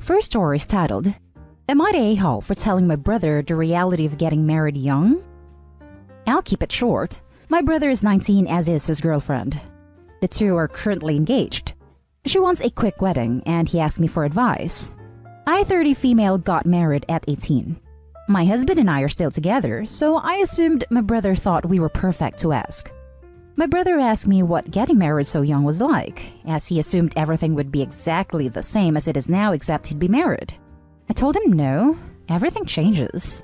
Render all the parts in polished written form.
First story is titled, Am I the a-hole for telling my brother the reality of getting married young? I'll keep it short. My brother is 19, as is his girlfriend. The two are currently engaged. She wants a quick wedding, and he asked me for advice. I, 30 female, got married at 18. My husband and I are still together, so I assumed my brother thought we were perfect to ask. My brother asked me what getting married so young was like, as he assumed everything would be exactly the same as it is now except he'd be married. I told him no, everything changes.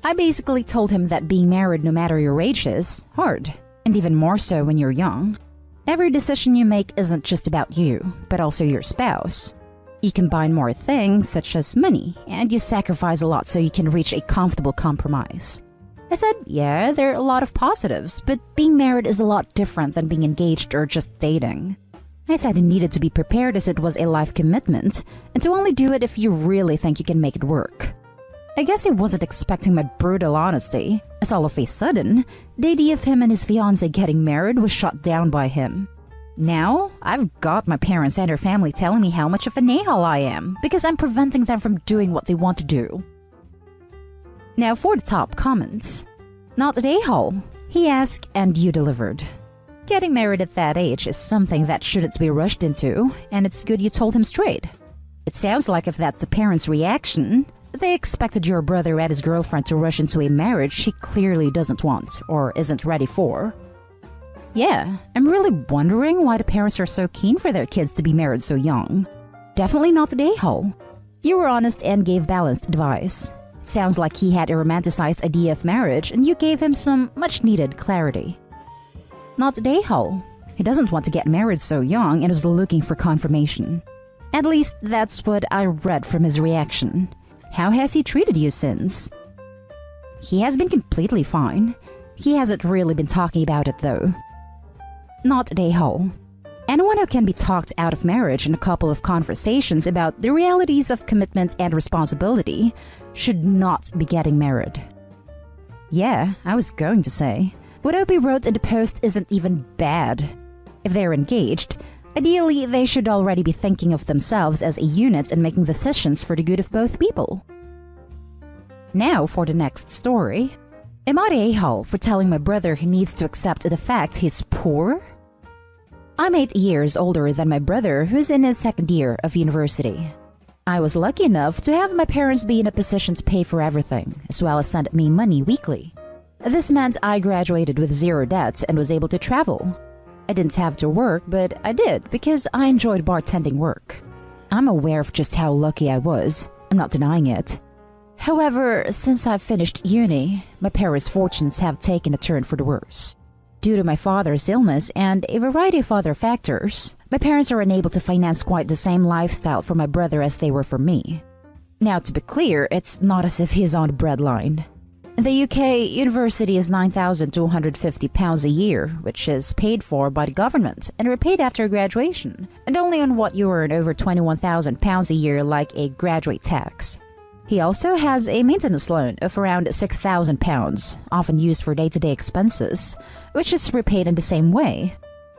I basically told him that being married no matter your age is hard, and even more so when you're young. Every decision you make isn't just about you, but also your spouse. You combine more things, such as money, and you sacrifice a lot so you can reach a comfortable compromise. I said, yeah, there are a lot of positives, but being married is a lot different than being engaged or just dating. I said he needed to be prepared as it was a life commitment, and to only do it if you really think you can make it work. I guess he wasn't expecting my brutal honesty, as all of a sudden, the idea of him and his fiancée getting married was shot down by him. Now, I've got my parents and her family telling me how much of an a-hole I am, because I'm preventing them from doing what they want to do. Now for the top comments. Not an a-hole. He asked and you delivered. Getting married at that age is something that shouldn't be rushed into, and it's good you told him straight. It sounds like if that's the parents' reaction, they expected your brother and his girlfriend to rush into a marriage she clearly doesn't want or isn't ready for. Yeah, I'm really wondering why the parents are so keen for their kids to be married so young. Definitely not an a-hole. You were honest and gave balanced advice. It sounds like he had a romanticized idea of marriage and you gave him some much-needed clarity. Not an a-hole. He doesn't want to get married so young and is looking for confirmation. At least that's what I read from his reaction. How has he treated you since? He has been completely fine. He hasn't really been talking about it though. Not an a-hole. Anyone who can be talked out of marriage in a couple of conversations about the realities of commitment and responsibility should not be getting married. Yeah, I was going to say, what Opie wrote in the post isn't even bad. If they're engaged, ideally they should already be thinking of themselves as a unit and making decisions for the good of both people. Now for the next story. Am I the a-hole for telling my brother he needs to accept the fact he's poor? I'm 8 years older than my brother, who's in his second year of university. I was lucky enough to have my parents be in a position to pay for everything, as well as send me money weekly. This meant I graduated with zero debt and was able to travel. I didn't have to work, but I did because I enjoyed bartending work. I'm aware of just how lucky I was. I'm not denying it. However, since I've finished uni, my parents' fortunes have taken a turn for the worse. Due to my father's illness and a variety of other factors, my parents are unable to finance quite the same lifestyle for my brother as they were for me. Now, to be clear, it's not as if he's on the breadline. In the UK, university is £9,250 a year, which is paid for by the government and repaid after graduation, and only on what you earn over £21,000 a year like a graduate tax. He also has a maintenance loan of around £6,000, often used for day-to-day expenses, which is repaid in the same way.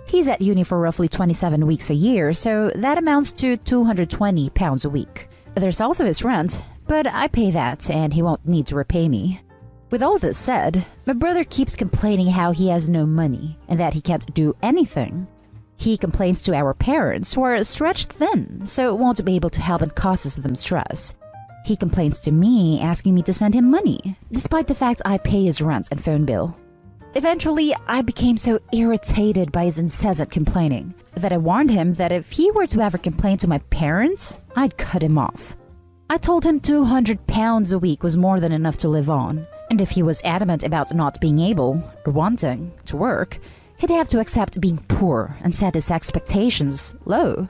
He's at uni for roughly 27 weeks a year, so that amounts to £220 a week. There's also his rent, but I pay that and he won't need to repay me. With all this said, my brother keeps complaining how he has no money and that he can't do anything. He complains to our parents, who are stretched thin, so won't be able to help and causes them stress. He complains to me, asking me to send him money, despite the fact I pay his rent and phone bill. Eventually, I became so irritated by his incessant complaining that I warned him that if he were to ever complain to my parents, I'd cut him off. I told him £200 a week was more than enough to live on, and if he was adamant about not being able, or wanting, to work, he'd have to accept being poor and set his expectations low.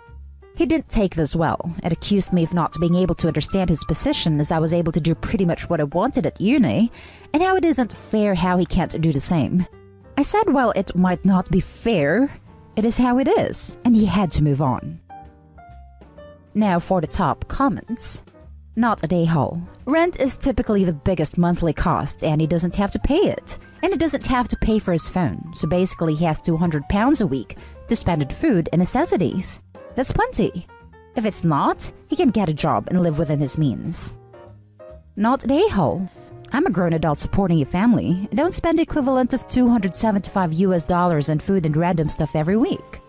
He didn't take this well and accused me of not being able to understand his position, as I was able to do pretty much what I wanted at uni, and how it isn't fair how he can't do the same. I said, well, it might not be fair, it is how it is, and he had to move on. Now for the top comments. Not a a-hole. Rent is typically the biggest monthly cost and he doesn't have to pay it. And he doesn't have to pay for his phone, so basically he has £200 a week to spend on food and necessities. That's plenty. If it's not, he can get a job and live within his means. Not an a-hole. I'm a grown adult supporting a family and don't spend the equivalent of $275 on food and random stuff every week.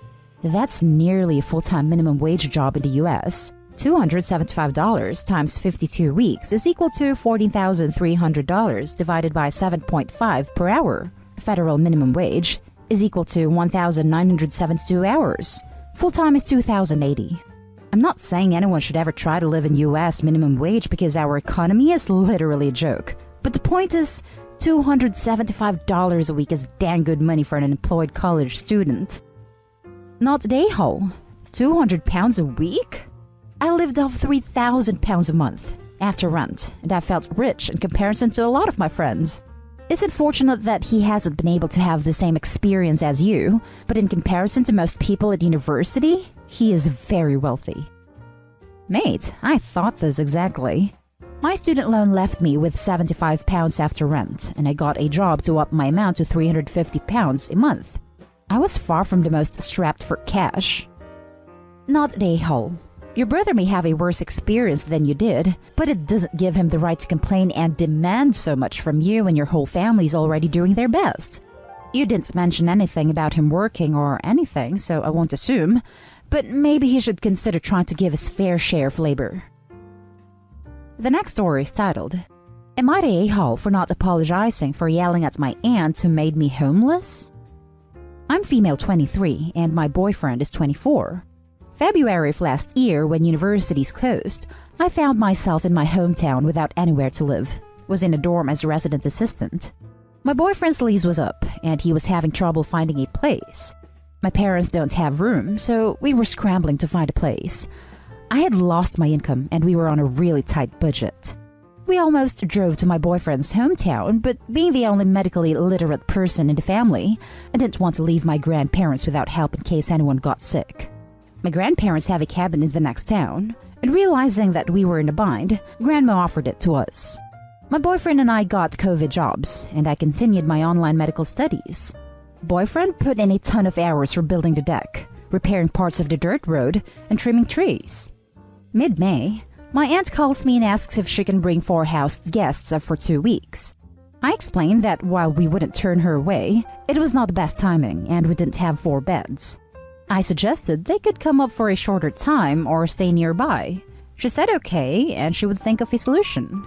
That's nearly a full-time minimum wage job in the US. $275 times 52 weeks is equal to $14,300 divided by 7.5 per hour. Federal minimum wage is equal to 1,972 hours. Full-time is 2,080. I'm not saying anyone should ever try to live in US minimum wage because our economy is literally a joke. But the point is, $275 a week is dang good money for an unemployed college student. Not a day-hole. £200 a week? I lived off £3,000 a month after rent, and I felt rich in comparison to a lot of my friends. It's unfortunate that he hasn't been able to have the same experience as you, but in comparison to most people at university, he is very wealthy. Mate, I thought this exactly. My student loan left me with £75 after rent, and I got a job to up my amount to £350 a month. I was far from the most strapped for cash. Not a hole. Your brother may have a worse experience than you did, but it doesn't give him the right to complain and demand so much from you when your whole family's already doing their best. You didn't mention anything about him working or anything, so I won't assume, but maybe he should consider trying to give his fair share of labor. The next story is titled, Am I the a-hole for not apologizing for yelling at my aunt who made me homeless? I'm female 23 and my boyfriend is 24. February of last year, when universities closed, I found myself in my hometown without anywhere to live. Was in a dorm as a resident assistant. My boyfriend's lease was up and he was having trouble finding a place. My parents don't have room, so we were scrambling to find a place. I had lost my income and we were on a really tight budget. We almost drove to my boyfriend's hometown, but being the only medically literate person in the family, I didn't want to leave my grandparents without help in case anyone got sick. My grandparents have a cabin in the next town, and realizing that we were in a bind, Grandma offered it to us. My boyfriend and I got COVID jobs, and I continued my online medical studies. Boyfriend put in a ton of hours for building the deck, repairing parts of the dirt road, and trimming trees. Mid-May, my aunt calls me and asks if she can bring 4 house guests up for 2 weeks. I explained that while we wouldn't turn her away, it was not the best timing and we didn't have 4 beds. I suggested they could come up for a shorter time or stay nearby. She said okay and she would think of a solution.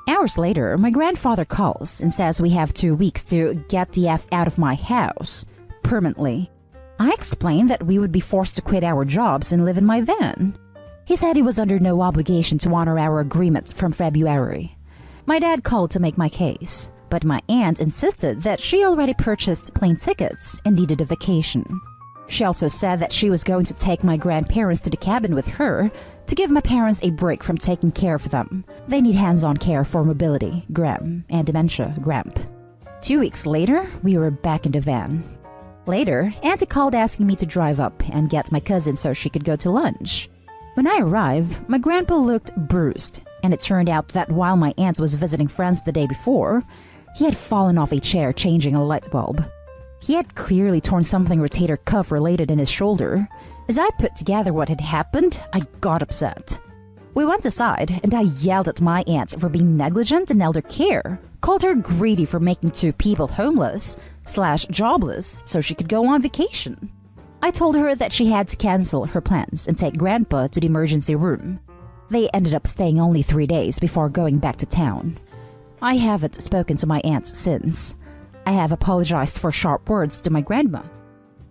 Hours later, my grandfather calls and says we have 2 weeks to get the F out of my house, permanently. I explained that we would be forced to quit our jobs and live in my van. He said he was under no obligation to honor our agreement from February. My dad called to make my case, but my aunt insisted that she already purchased plane tickets and needed a vacation. She also said that she was going to take my grandparents to the cabin with her to give my parents a break from taking care of them. They need hands-on care for mobility, GRAM, and dementia, GRAMP. 2 weeks later, we were back in the van. Later, Auntie called asking me to drive up and get my cousin so she could go to lunch. When I arrived, my grandpa looked bruised, and it turned out that while my aunt was visiting friends the day before, he had fallen off a chair changing a light bulb. He had clearly torn something rotator cuff related in his shoulder. As I put together what had happened, I got upset. We went aside, and I yelled at my aunt for being negligent in elder care, called her greedy for making 2 people homeless/jobless so she could go on vacation. I told her that she had to cancel her plans and take Grandpa to the emergency room. They ended up staying only 3 days before going back to town. I haven't spoken to my aunt since. I have apologized for sharp words to my grandma.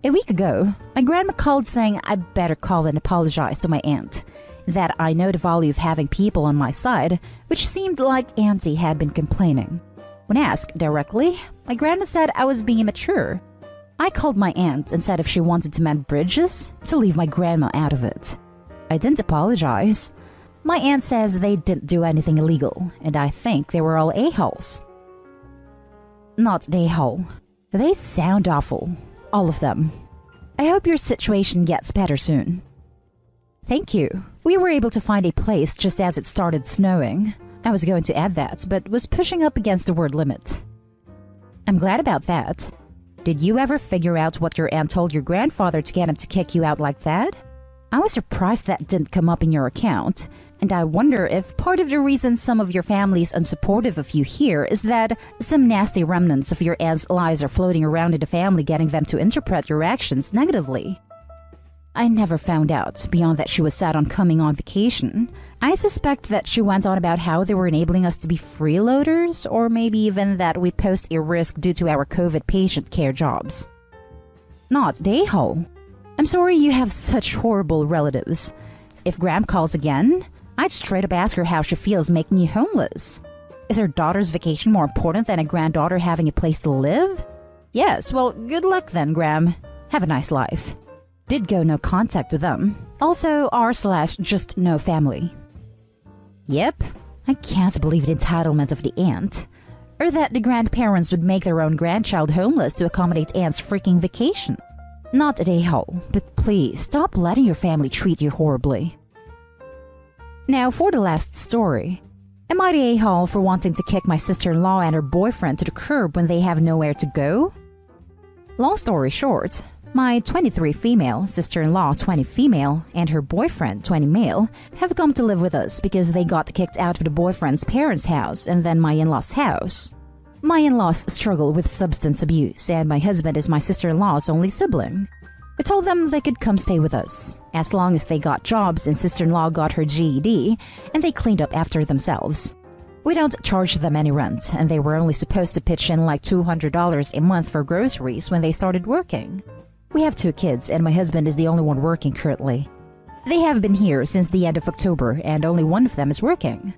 A week ago, my grandma called saying I better call and apologize to my aunt, that I know the value of having people on my side, which seemed like Auntie had been complaining. When asked directly, my grandma said I was being immature. I called my aunt and said if she wanted to mend bridges, to leave my grandma out of it. I didn't apologize. My aunt says they didn't do anything illegal, and I think they were all a-holes. Not an a-hole. They sound awful. All of them. I hope your situation gets better soon. Thank you. We were able to find a place just as it started snowing. I was going to add that, but was pushing up against the word limit. I'm glad about that. Did you ever figure out what your aunt told your grandfather to get him to kick you out like that? I was surprised that didn't come up in your account, and I wonder if part of the reason some of your family is unsupportive of you here is that some nasty remnants of your aunt's lies are floating around in the family, getting them to interpret your actions negatively. I never found out, beyond that she was sad on coming on vacation. I suspect that she went on about how they were enabling us to be freeloaders, or maybe even that we pose a risk due to our COVID patient care jobs. Not the a-hole. I'm sorry you have such horrible relatives. If Gram calls again, I'd straight up ask her how she feels making you homeless. Is her daughter's vacation more important than a granddaughter having a place to live? Yes, well, good luck then, Gram. Have a nice life. Did go no contact with them. Also r/just no family. Yep, I can't believe the entitlement of the aunt. Or that the grandparents would make their own grandchild homeless to accommodate aunt's freaking vacation. Not a a-hole, but please stop letting your family treat you horribly. Now for the last story. Am I the a-hole for wanting to kick my sister-in-law and her boyfriend to the curb when they have nowhere to go? Long story short, my 23 female sister-in-law, 20 female, and her boyfriend, 20 male, have come to live with us because they got kicked out of the boyfriend's parents' house and then my in-laws' house. My in-laws struggle with substance abuse, and my husband is my sister-in-law's only sibling. I told them they could come stay with us, as long as they got jobs and sister-in-law got her GED, and they cleaned up after themselves. We don't charge them any rent, and they were only supposed to pitch in like $200 a month for groceries when they started working. We have 2 kids, and my husband is the only one working currently. They have been here since the end of October, and only one of them is working.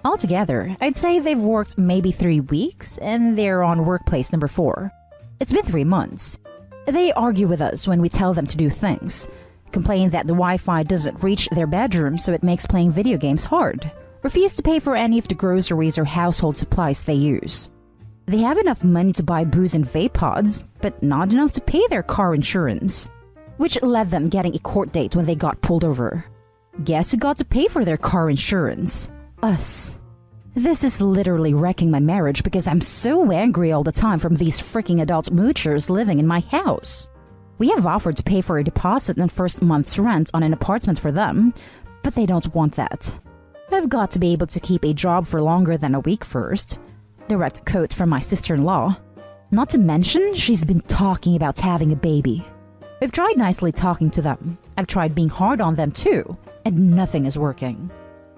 Altogether, I'd say they've worked maybe 3 weeks, and they're on workplace number 4. It's been 3 months. They argue with us when we tell them to do things, complain that the Wi-Fi doesn't reach their bedroom so it makes playing video games hard, refuse to pay for any of the groceries or household supplies they use. They have enough money to buy booze and vape pods, but not enough to pay their car insurance, which led them getting a court date when they got pulled over. Guess who got to pay for their car insurance? Us. This is literally wrecking my marriage because I'm so angry all the time from these freaking adult moochers living in my house. We have offered to pay for a deposit and first month's rent on an apartment for them, but they don't want that. I've got to be able to keep a job for longer than a week first. Direct quote from my sister-in-law. Not to mention, she's been talking about having a baby. I've tried nicely talking to them. I've tried being hard on them too, and nothing is working.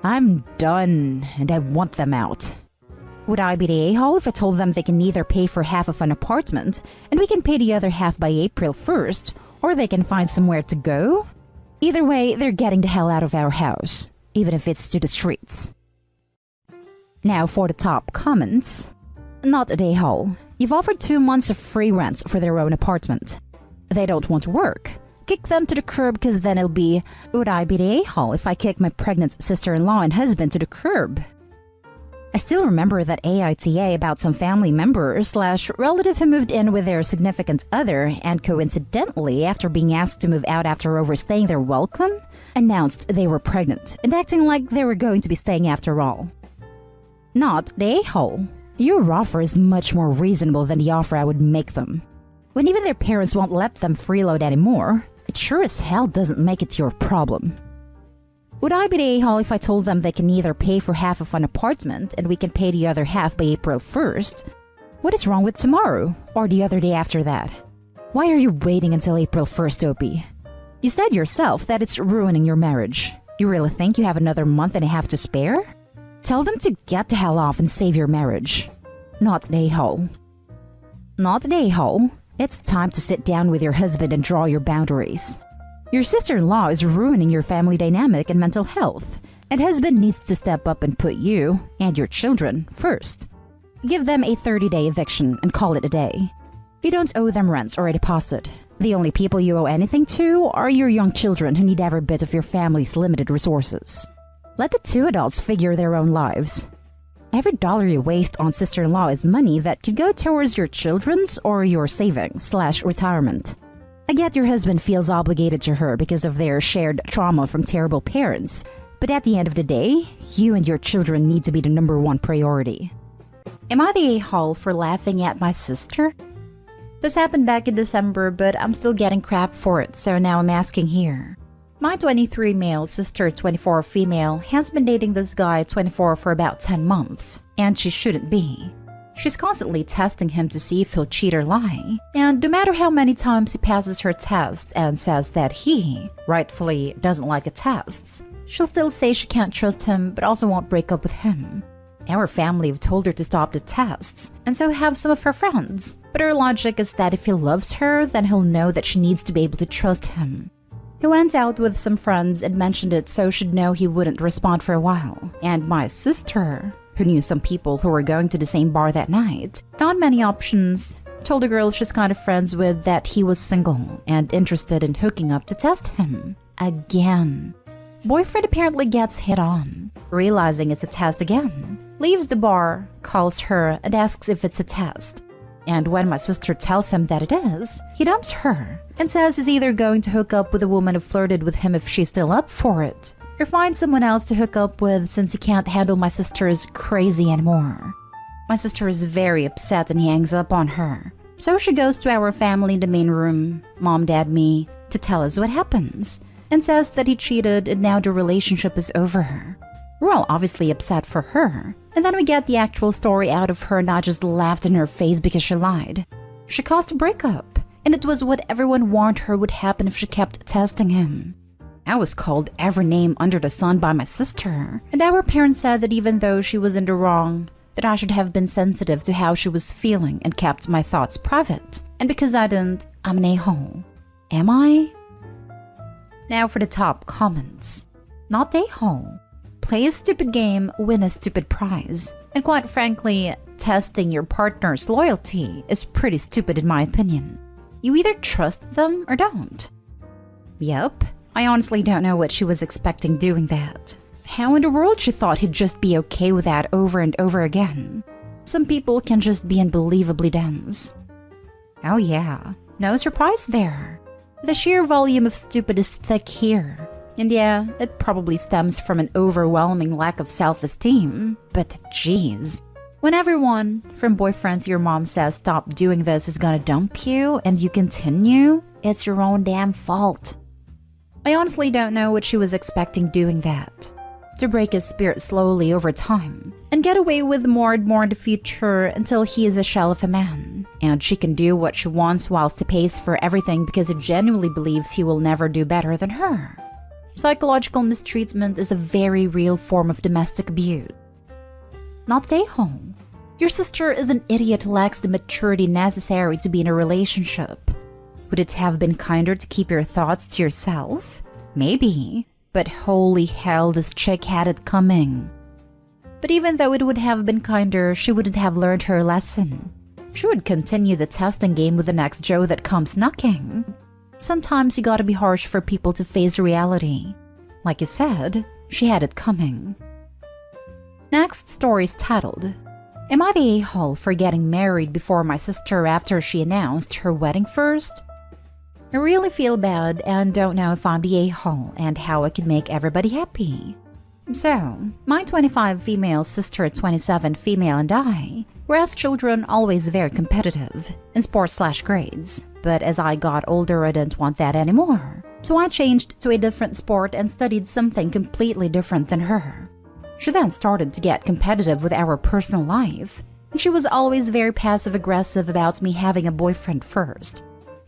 I'm done, and I want them out. Would I be the a-hole if I told them they can either pay for half of an apartment, and we can pay the other half by April 1st, or they can find somewhere to go? Either way, they're getting the hell out of our house, even if it's to the streets. Now for the top comments. Not a a-hole. You've offered 2 months of free rent for their own apartment. They don't want to work. Kick them to the curb because then it'll be, would I be the a-hole if I kick my pregnant sister-in-law and husband to the curb? I still remember that AITA about some family member/relative who moved in with their significant other and coincidentally, after being asked to move out after overstaying their welcome, announced they were pregnant and acting like they were going to be staying after all. Not the a-hole. Your offer is much more reasonable than the offer I would make them. When even their parents won't let them freeload anymore, it sure as hell doesn't make it your problem. Would I be the a-hole if I told them they can either pay for half of an apartment and we can pay the other half by April 1st? What is wrong with tomorrow, or the other day after that? Why are you waiting until April 1st, Opie? You said yourself that it's ruining your marriage. You really think you have another month and a half to spare? Tell them to get the hell off and save your marriage. Not the a-hole. Not the a-hole. It's time to sit down with your husband and draw your boundaries. Your sister-in-law is ruining your family dynamic and mental health, and husband needs to step up and put you and your children first. Give them a 30-day eviction and call it a day. You don't owe them rent or a deposit. The only people you owe anything to are your young children who need every bit of your family's limited resources. Let the 2 adults figure their own lives. Every dollar you waste on sister-in-law is money that could go towards your children's or your savings/retirement. I get your husband feels obligated to her because of their shared trauma from terrible parents, but at the end of the day, you and your children need to be the #1 priority. Am I the a-hole for laughing at my sister? This happened back in December, but I'm still getting crap for it, so now I'm asking here. My 23 male sister, 24 female, has been dating this guy, 24, for about 10 months, and she shouldn't be. She's constantly testing him to see if he'll cheat or lie, and no matter how many times he passes her test and says that he, rightfully, doesn't like the tests, she'll still say she can't trust him but also won't break up with him. Our family have told her to stop the tests, and so have some of her friends, but her logic is that if he loves her, then he'll know that she needs to be able to trust him. He went out with some friends and mentioned it so she'd know he wouldn't respond for a while, and my sister, who knew some people who were going to the same bar that night, not many options, told a girl she's kind of friends with that he was single and interested in hooking up to test him. Again. Boyfriend apparently gets hit on, realizing it's a test again, leaves the bar, calls her, and asks if it's a test. And when my sister tells him that it is, he dumps her and says he's either going to hook up with a woman who flirted with him if she's still up for it, or find someone else to hook up with since he can't handle my sister's crazy anymore. My sister is very upset and he hangs up on her. So she goes to our family in the main room, mom, dad, me, to tell us what happens, and says that he cheated and now the relationship is over. We're all obviously upset for her, and then we get the actual story out of her and I just laughed in her face because she lied. She caused a breakup, and it was what everyone warned her would happen if she kept testing him. I was called every name under the sun by my sister, and our parents said that even though she was in the wrong, that I should have been sensitive to how she was feeling and kept my thoughts private. And because I didn't, I'm an a-hole. Am I? Now for the top comments. Not a-hole. Play a stupid game, win a stupid prize. And quite frankly, testing your partner's loyalty is pretty stupid in my opinion. You either trust them or don't. Yep, I honestly don't know what she was expecting doing that. How in the world she thought he'd just be okay with that over and over again. Some people can just be unbelievably dense. Oh yeah, no surprise there. The sheer volume of stupid is thick here. And yeah, it probably stems from an overwhelming lack of self-esteem, but geez. When everyone, from boyfriend to your mom, says stop doing this is gonna dump you and you continue, it's your own damn fault. I honestly don't know what she was expecting doing that. To break his spirit slowly over time, and get away with more and more in the future until he is a shell of a man, and she can do what she wants whilst he pays for everything because he genuinely believes he will never do better than her. Psychological mistreatment is a very real form of domestic abuse. Not a-hole. Your sister is an idiot who lacks the maturity necessary to be in a relationship. Would it have been kinder to keep your thoughts to yourself? Maybe. But holy hell, this chick had it coming. But even though it would have been kinder, she wouldn't have learned her lesson. She would continue the testing game with the next Joe that comes knocking. Sometimes you gotta be harsh for people to face reality. Like you said, she had it coming. Next story is titled, Am I the a-hole for getting married before my sister after she announced her wedding first? I really feel bad and don't know if I'm the a-hole and how I could make everybody happy. So, my 25 female sister, 27 female, and I were as children always very competitive in sports/grades. But as I got older, I didn't want that anymore. So I changed to a different sport and studied something completely different than her. She then started to get competitive with our personal life, and she was always very passive-aggressive about me having a boyfriend first.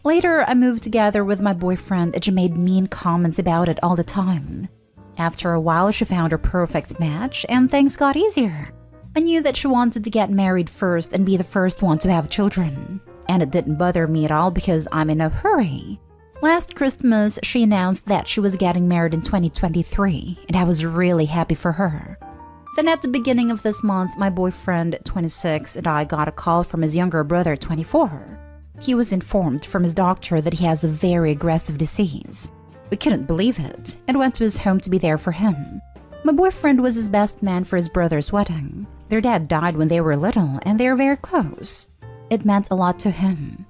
Later, I moved together with my boyfriend and she made mean comments about it all the time. After a while, she found her perfect match and things got easier. I knew that she wanted to get married first and be the first one to have children. And it didn't bother me at all because I'm in no hurry. Last Christmas, she announced that she was getting married in 2023, and I was really happy for her. Then at the beginning of this month, my boyfriend, 26, and I got a call from his younger brother, 24. He was informed from his doctor that he has a very aggressive disease. We couldn't believe it, and went to his home to be there for him. My boyfriend was his best man for his brother's wedding. Their dad died when they were little, and they were very close. It meant a lot to him.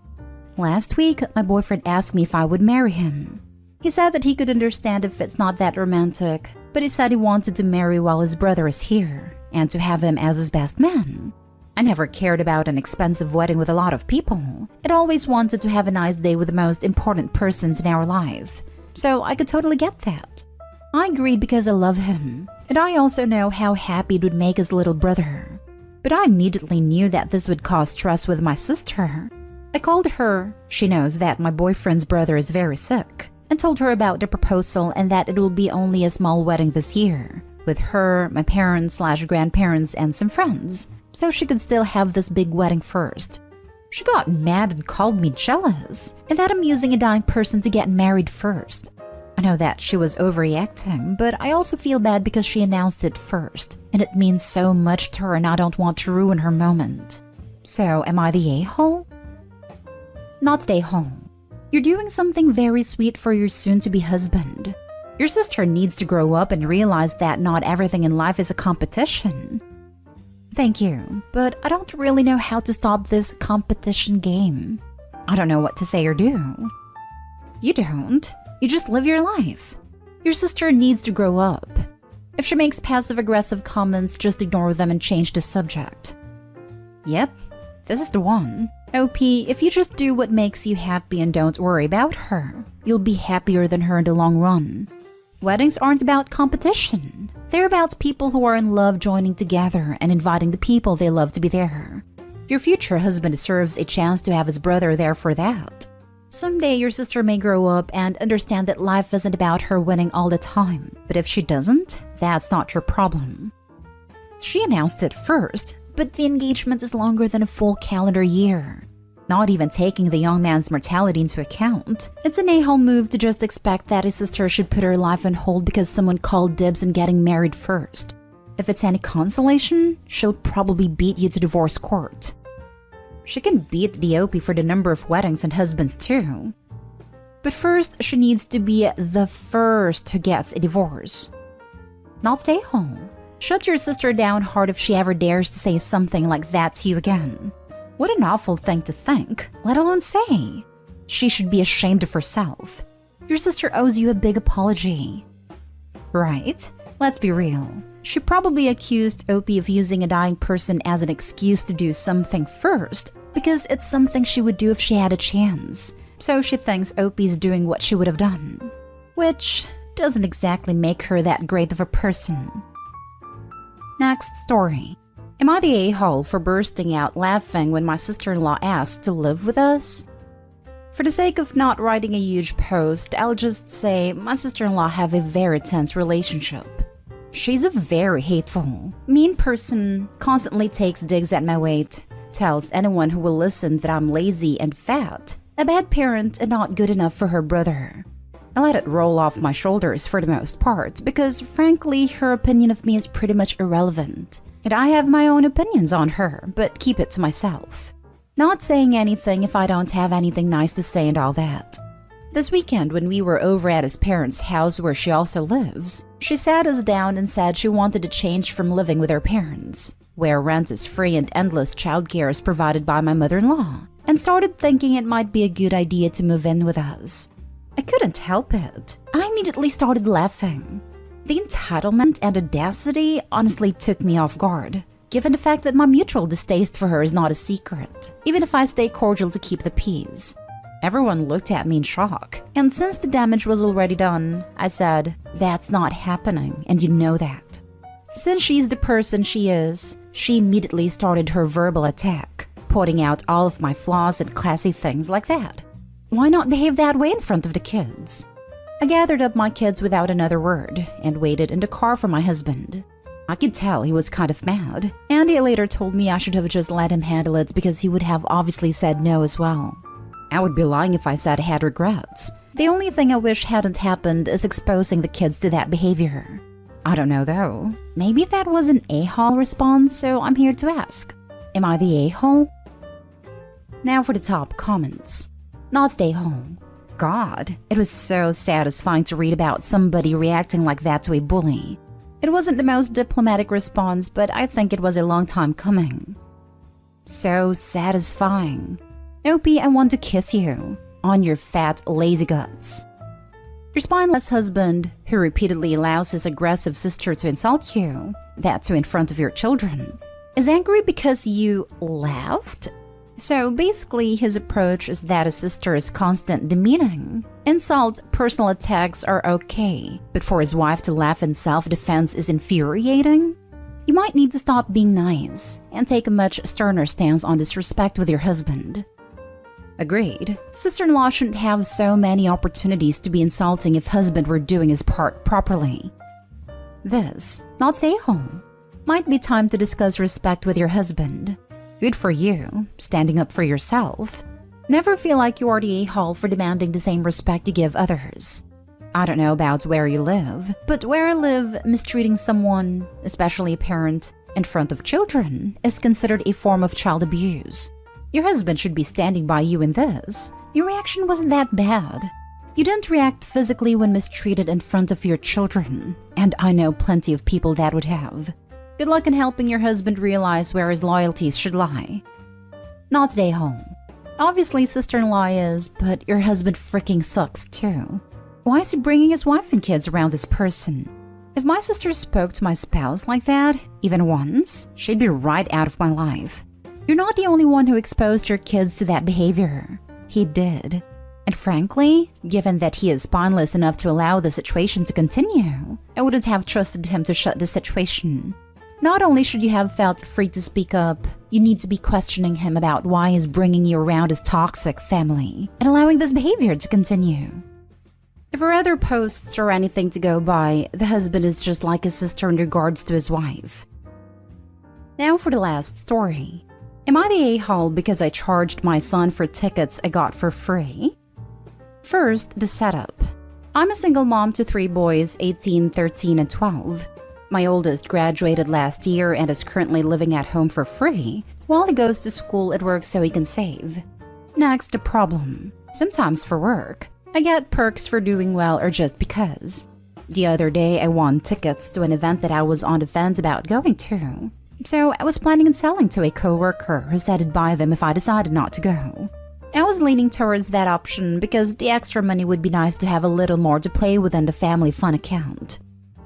Last week, my boyfriend asked me if I would marry him. He said that he could understand if it's not that romantic, but he said he wanted to marry while his brother is here, and to have him as his best man. I never cared about an expensive wedding with a lot of people. I always wanted to have a nice day with the most important persons in our life. so I could totally get that. I agreed because I love him, and I also know how happy it would make his little brother. But I immediately knew that this would cause stress with my sister. I called her. She knows that my boyfriend's brother is very sick, and told her about the proposal and that it will be only a small wedding this year, with her, my parents/grandparents, and some friends, so she could still have this big wedding first. She got mad and called me jealous, and that I'm using a dying person to get married first. I know that she was overreacting, but I also feel bad because she announced it first, and it means so much to her and I don't want to ruin her moment. So, am I the a-hole? Not the a-hole. You're doing something very sweet for your soon-to-be husband. Your sister needs to grow up and realize that not everything in life is a competition. Thank you, but I don't really know how to stop this competition game. I don't know what to say or do. You don't. You just live your life. Your sister needs to grow up. If she makes passive-aggressive comments, just ignore them and change the subject. Yep, this is the one. OP, if you just do what makes you happy and don't worry about her, you'll be happier than her in the long run. Weddings aren't about competition. They're about people who are in love joining together and inviting the people they love to be there. Your future husband deserves a chance to have his brother there for that. Someday your sister may grow up and understand that life isn't about her winning all the time. But if she doesn't, that's not your problem. She announced it first, but the engagement is longer than a full calendar year. Not even taking the young man's mortality into account, it's an a-hole move to just expect that his sister should put her life on hold because someone called dibs on getting married first. If it's any consolation, she'll probably beat you to divorce court. She can beat the OP for the number of weddings and husbands too. But first, she needs to be the first who gets a divorce. Not stay home. Shut your sister down hard if she ever dares to say something like that to you again. What an awful thing to think, let alone say. She should be ashamed of herself. Your sister owes you a big apology. Right? Let's be real. She probably accused OP of using a dying person as an excuse to do something first, because it's something she would do if she had a chance. So she thinks OP's doing what she would have done. Which doesn't exactly make her that great of a person. Next story. Am I the a-hole for bursting out laughing when my sister-in-law asked to live with us? For the sake of not writing a huge post, I'll just say my sister-in-law have a very tense relationship. She's a very hateful, mean person, constantly takes digs at my weight, tells anyone who will listen that I'm lazy and fat, a bad parent and not good enough for her brother. I let it roll off my shoulders for the most part because, frankly, her opinion of me is pretty much irrelevant. And I have my own opinions on her, but keep it to myself. Not saying anything if I don't have anything nice to say and all that. This weekend, when we were over at his parents' house where she also lives, she sat us down and said she wanted to change from living with her parents, where rent is free and endless childcare is provided by my mother-in-law, and started thinking it might be a good idea to move in with us. I couldn't help it. I immediately started laughing. The entitlement and audacity honestly took me off guard, given the fact that my mutual distaste for her is not a secret, even if I stay cordial to keep the peace. Everyone looked at me in shock, and since the damage was already done, I said, "That's not happening, and you know that." Since she's the person she is, she immediately started her verbal attack, pointing out all of my flaws and classy things like that. Why not behave that way in front of the kids? I gathered up my kids without another word and waited in the car for my husband. I could tell he was kind of mad, and he later told me I should have just let him handle it because he would have obviously said no as well. I would be lying if I said I had regrets. The only thing I wish hadn't happened is exposing the kids to that behavior. I don't know though. Maybe that was an a-hole response, so I'm here to ask. Am I the a-hole? Now for the top comments. Not the a-hole. God, it was so satisfying to read about somebody reacting like that to a bully. It wasn't the most diplomatic response, but I think it was a long time coming. So satisfying. OP, I want to kiss you on your fat, lazy guts. Your spineless husband, who repeatedly allows his aggressive sister to insult you, that too in front of your children, is angry because you laughed? So basically, his approach is that his sister is constant demeaning. Insult, personal attacks are okay, but for his wife to laugh in self-defense is infuriating. You might need to stop being nice and take a much sterner stance on disrespect with your husband. Agreed. Sister-in-law shouldn't have so many opportunities to be insulting if husband were doing his part properly. This, not stay home. Might be time to discuss respect with your husband. Good for you, standing up for yourself. Never feel like you are the a-hole for demanding the same respect you give others. I don't know about where you live, but where I live, mistreating someone, especially a parent, in front of children is considered a form of child abuse. Your husband should be standing by you in this. Your reaction wasn't that bad. You didn't react physically when mistreated in front of your children, and I know plenty of people that would have. Good luck in helping your husband realize where his loyalties should lie. Not stay home. Obviously, sister-in-law is, but your husband freaking sucks too. Why is he bringing his wife and kids around this person? If my sister spoke to my spouse like that, even once, she'd be right out of my life. You're not the only one who exposed your kids to that behavior. He did. And frankly, given that he is spineless enough to allow the situation to continue, I wouldn't have trusted him to shut the situation. Not only should you have felt free to speak up, you need to be questioning him about why he's bringing you around his toxic family and allowing this behavior to continue. If there are other posts or anything to go by, the husband is just like his sister in regards to his wife. Now for the last story. Am I the a-hole because I charged my son for tickets I got for free? First, the setup. I'm a single mom to 3 boys, 18, 13, and 12. My oldest graduated last year and is currently living at home for free, while he goes to school and works so he can save. Next, the problem. Sometimes for work, I get perks for doing well or just because. The other day, I won tickets to an event that I was on the fence about going to. So I was planning on selling to a coworker who said I'd buy them if I decided not to go. I was leaning towards that option because the extra money would be nice to have a little more to play with in the family fun account.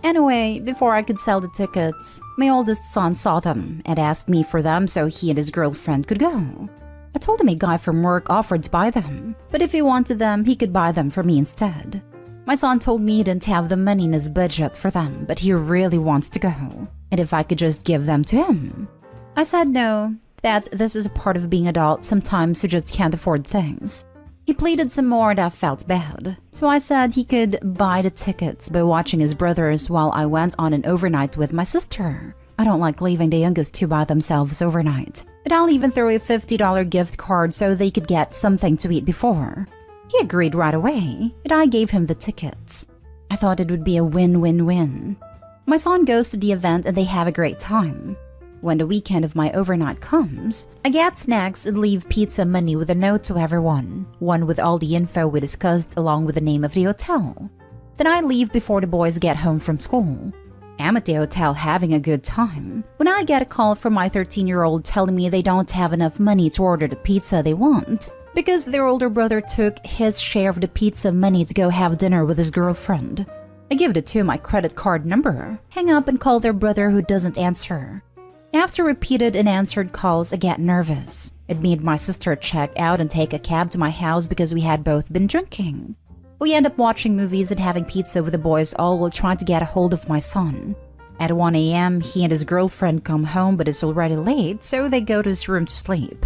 Anyway, before I could sell the tickets, my oldest son saw them and asked me for them so he and his girlfriend could go. I told him a guy from work offered to buy them, but if he wanted them, he could buy them for me instead. My son told me he didn't have the money in his budget for them, but he really wants to go, and if I could just give them to him. I said no, that this is a part of being adult, sometimes you just can't afford things. He pleaded some more and I felt bad, so I said he could buy the tickets by watching his brothers while I went on an overnight with my sister. I don't like leaving the youngest two by themselves overnight, but I'll even throw a $50 gift card so they could get something to eat before. He agreed right away, and I gave him the tickets. I thought it would be a win-win-win. My son goes to the event and they have a great time. When the weekend of my overnight comes, I get snacks and leave pizza money with a note to everyone, one with all the info we discussed along with the name of the hotel. Then I leave before the boys get home from school. I'm at the hotel having a good time when I get a call from my 13-year-old telling me they don't have enough money to order the pizza they want because their older brother took his share of the pizza money to go have dinner with his girlfriend. I give the two my credit card number, hang up and call their brother who doesn't answer. After repeated and answered calls, I get nervous. It made my sister check out and take a cab to my house because we had both been drinking. We end up watching movies and having pizza with the boys all while trying to get a hold of my son. At 1 a.m., he and his girlfriend come home but it's already late, so they go to his room to sleep.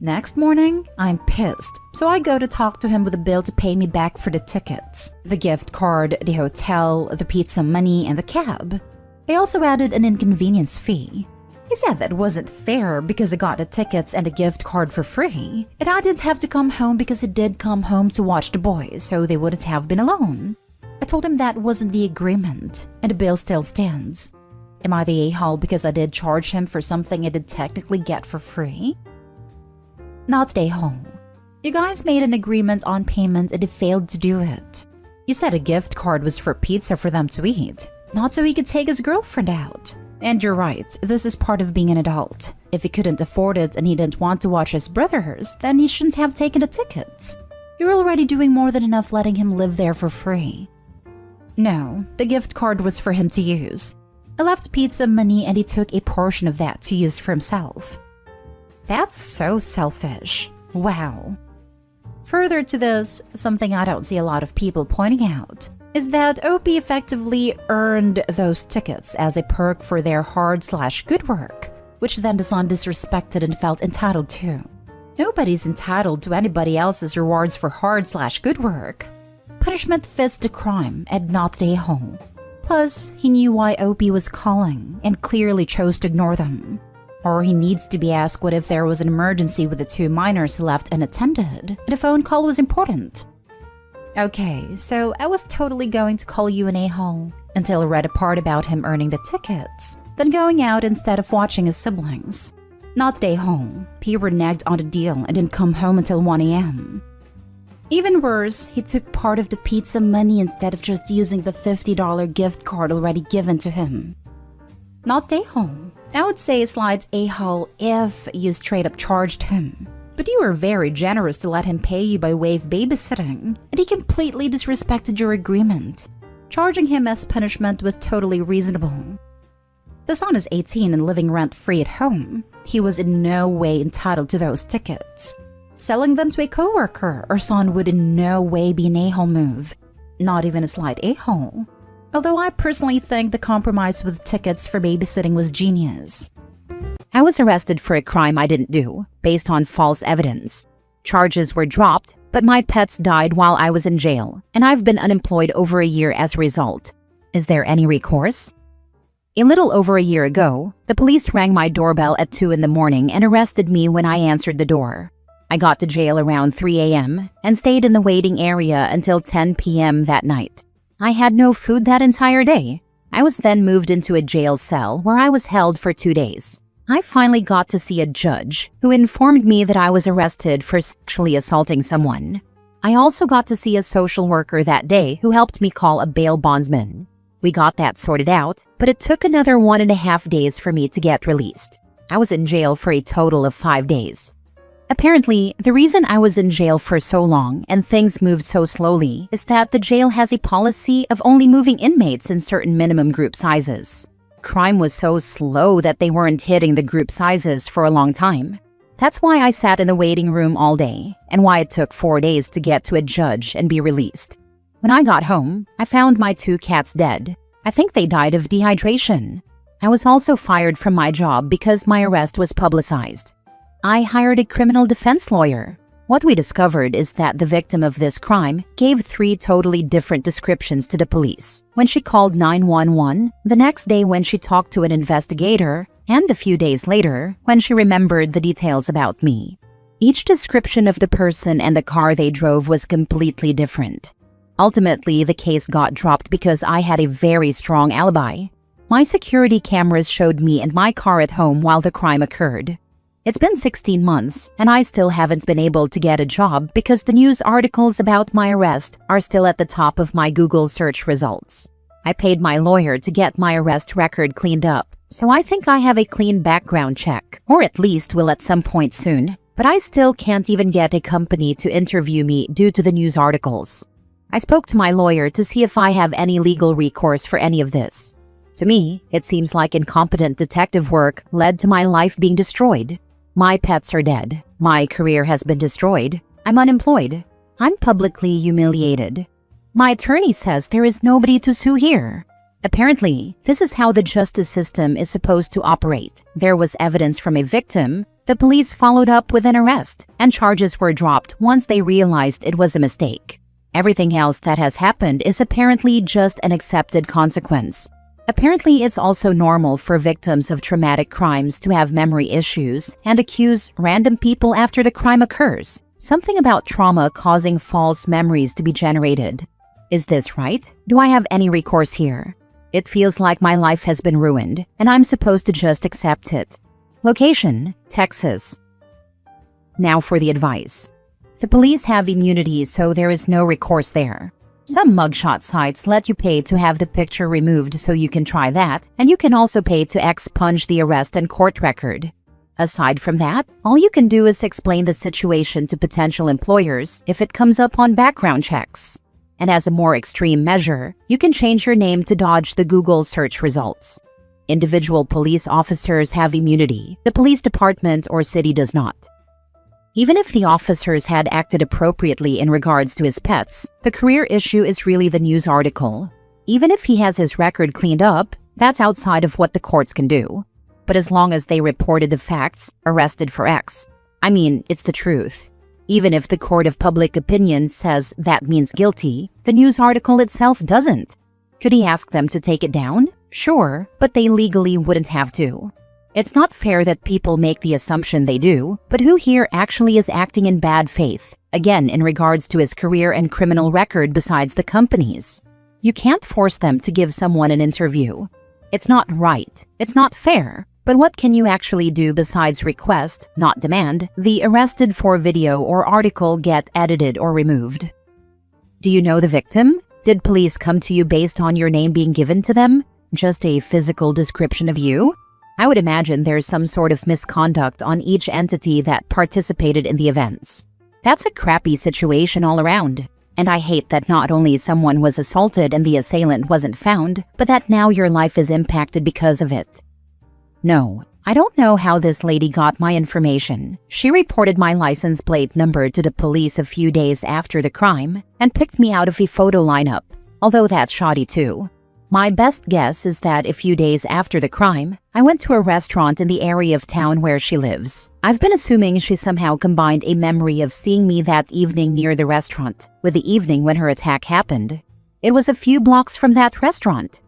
Next morning, I'm pissed, so I go to talk to him with a bill to pay me back for the tickets, the gift card, the hotel, the pizza money, and the cab. I also added an inconvenience fee. He said that wasn't fair because I got the tickets and a gift card for free, and I didn't have to come home because he did come home to watch the boys, so they wouldn't have been alone. I told him that wasn't the agreement, and the bill still stands. Am I the a-hole because I did charge him for something I did technically get for free? Not the a-hole. You guys made an agreement on payment and he failed to do it. You said a gift card was for pizza for them to eat, not so he could take his girlfriend out. And you're right, this is part of being an adult. If he couldn't afford it and he didn't want to watch his brothers, then he shouldn't have taken the tickets. You're already doing more than enough letting him live there for free. No, the gift card was for him to use. I left pizza money and he took a portion of that to use for himself. That's so selfish. Wow. Further to this, something I don't see a lot of people pointing out is that OP effectively earned those tickets as a perk for their hard/good work, which then the son disrespected and felt entitled to. Nobody's entitled to anybody else's rewards for hard/good work. Punishment fits the crime and not the a-hole. Plus, he knew why OP was calling and clearly chose to ignore them. Or he needs to be asked what if there was an emergency with the 2 minors left unattended and the phone call was important. Okay, so I was totally going to call you an a-hole until I read a part about him earning the tickets, then going out instead of watching his siblings. Not the a-hole. He reneged on the deal and didn't come home until 1 a.m. Even worse, he took part of the pizza money instead of just using the $50 gift card already given to him. Not the a-hole. I would say slides a-hole if you straight up charged him. But you were very generous to let him pay you by way of babysitting, and he completely disrespected your agreement. Charging him as punishment was totally reasonable. The son is 18 and living rent-free at home. He was in no way entitled to those tickets. Selling them to a coworker or son would in no way be an a-hole move. Not even a slight a-hole. Although I personally think the compromise with tickets for babysitting was genius. I was arrested for a crime I didn't do, based on false evidence. Charges were dropped, but my pets died while I was in jail, and I've been unemployed over a year as a result. Is there any recourse? A little over a year ago, the police rang my doorbell at 2 in the morning and arrested me when I answered the door. I got to jail around 3 a.m. and stayed in the waiting area until 10 p.m. that night. I had no food that entire day. I was then moved into a jail cell where I was held for 2 days. I finally got to see a judge who informed me that I was arrested for sexually assaulting someone. I also got to see a social worker that day who helped me call a bail bondsman. We got that sorted out, but it took another 1.5 days for me to get released. I was in jail for a total of 5 days. Apparently, the reason I was in jail for so long and things moved so slowly is that the jail has a policy of only moving inmates in certain minimum group sizes. Crime was so slow that they weren't hitting the group sizes for a long time. That's why I sat in the waiting room all day, and why it took 4 days to get to a judge and be released. When I got home, I found my 2 cats dead. I think they died of dehydration. I was also fired from my job because my arrest was publicized. I hired a criminal defense lawyer. What we discovered is that the victim of this crime gave 3 totally different descriptions to the police when she called 911, the next day when she talked to an investigator, and a few days later when she remembered the details about me. Each description of the person and the car they drove was completely different. Ultimately, the case got dropped because I had a very strong alibi. My security cameras showed me and my car at home while the crime occurred. It's been 16 months, and I still haven't been able to get a job because the news articles about my arrest are still at the top of my Google search results. I paid my lawyer to get my arrest record cleaned up, so I think I have a clean background check, or at least will at some point soon, but I still can't even get a company to interview me due to the news articles. I spoke to my lawyer to see if I have any legal recourse for any of this. To me, it seems like incompetent detective work led to my life being destroyed. My pets are dead. My career has been destroyed. I'm unemployed. I'm publicly humiliated. My attorney says there is nobody to sue here. Apparently, this is how the justice system is supposed to operate. There was evidence from a victim. The police followed up with an arrest, and charges were dropped once they realized it was a mistake. Everything else that has happened is apparently just an accepted consequence. Apparently, it's also normal for victims of traumatic crimes to have memory issues and accuse random people after the crime occurs. Something about trauma causing false memories to be generated. Is this right? Do I have any recourse here? It feels like my life has been ruined, and I'm supposed to just accept it. Location: Texas. Now for the advice. The police have immunity, so there is no recourse there. Some mugshot sites let you pay to have the picture removed, so you can try that, and you can also pay to expunge the arrest and court record. Aside from that, all you can do is explain the situation to potential employers if it comes up on background checks. And as a more extreme measure, you can change your name to dodge the Google search results. Individual police officers have immunity. The police department or city does not. Even if the officers had acted appropriately in regards to his pets, the career issue is really the news article. Even if he has his record cleaned up, that's outside of what the courts can do. But as long as they reported the facts, arrested for X, I mean, it's the truth. Even if the court of public opinion says that means guilty, the news article itself doesn't. Could he ask them to take it down? Sure, but they legally wouldn't have to. It's not fair that people make the assumption they do, but who here actually is acting in bad faith? Again, in regards to his career and criminal record besides the companies. You can't force them to give someone an interview. It's not right. It's not fair. But what can you actually do besides request, not demand, the arrested for video or article get edited or removed? Do you know the victim? Did police come to you based on your name being given to them? Just a physical description of you? I would imagine there's some sort of misconduct on each entity that participated in the events. That's a crappy situation all around. And I hate that not only someone was assaulted and the assailant wasn't found, but that now your life is impacted because of it. No, I don't know how this lady got my information. She reported my license plate number to the police a few days after the crime and picked me out of a photo lineup, although that's shoddy too. My best guess is that a few days after the crime, I went to a restaurant in the area of town where she lives. I've been assuming she somehow combined a memory of seeing me that evening near the restaurant with the evening when her attack happened. It was a few blocks from that restaurant.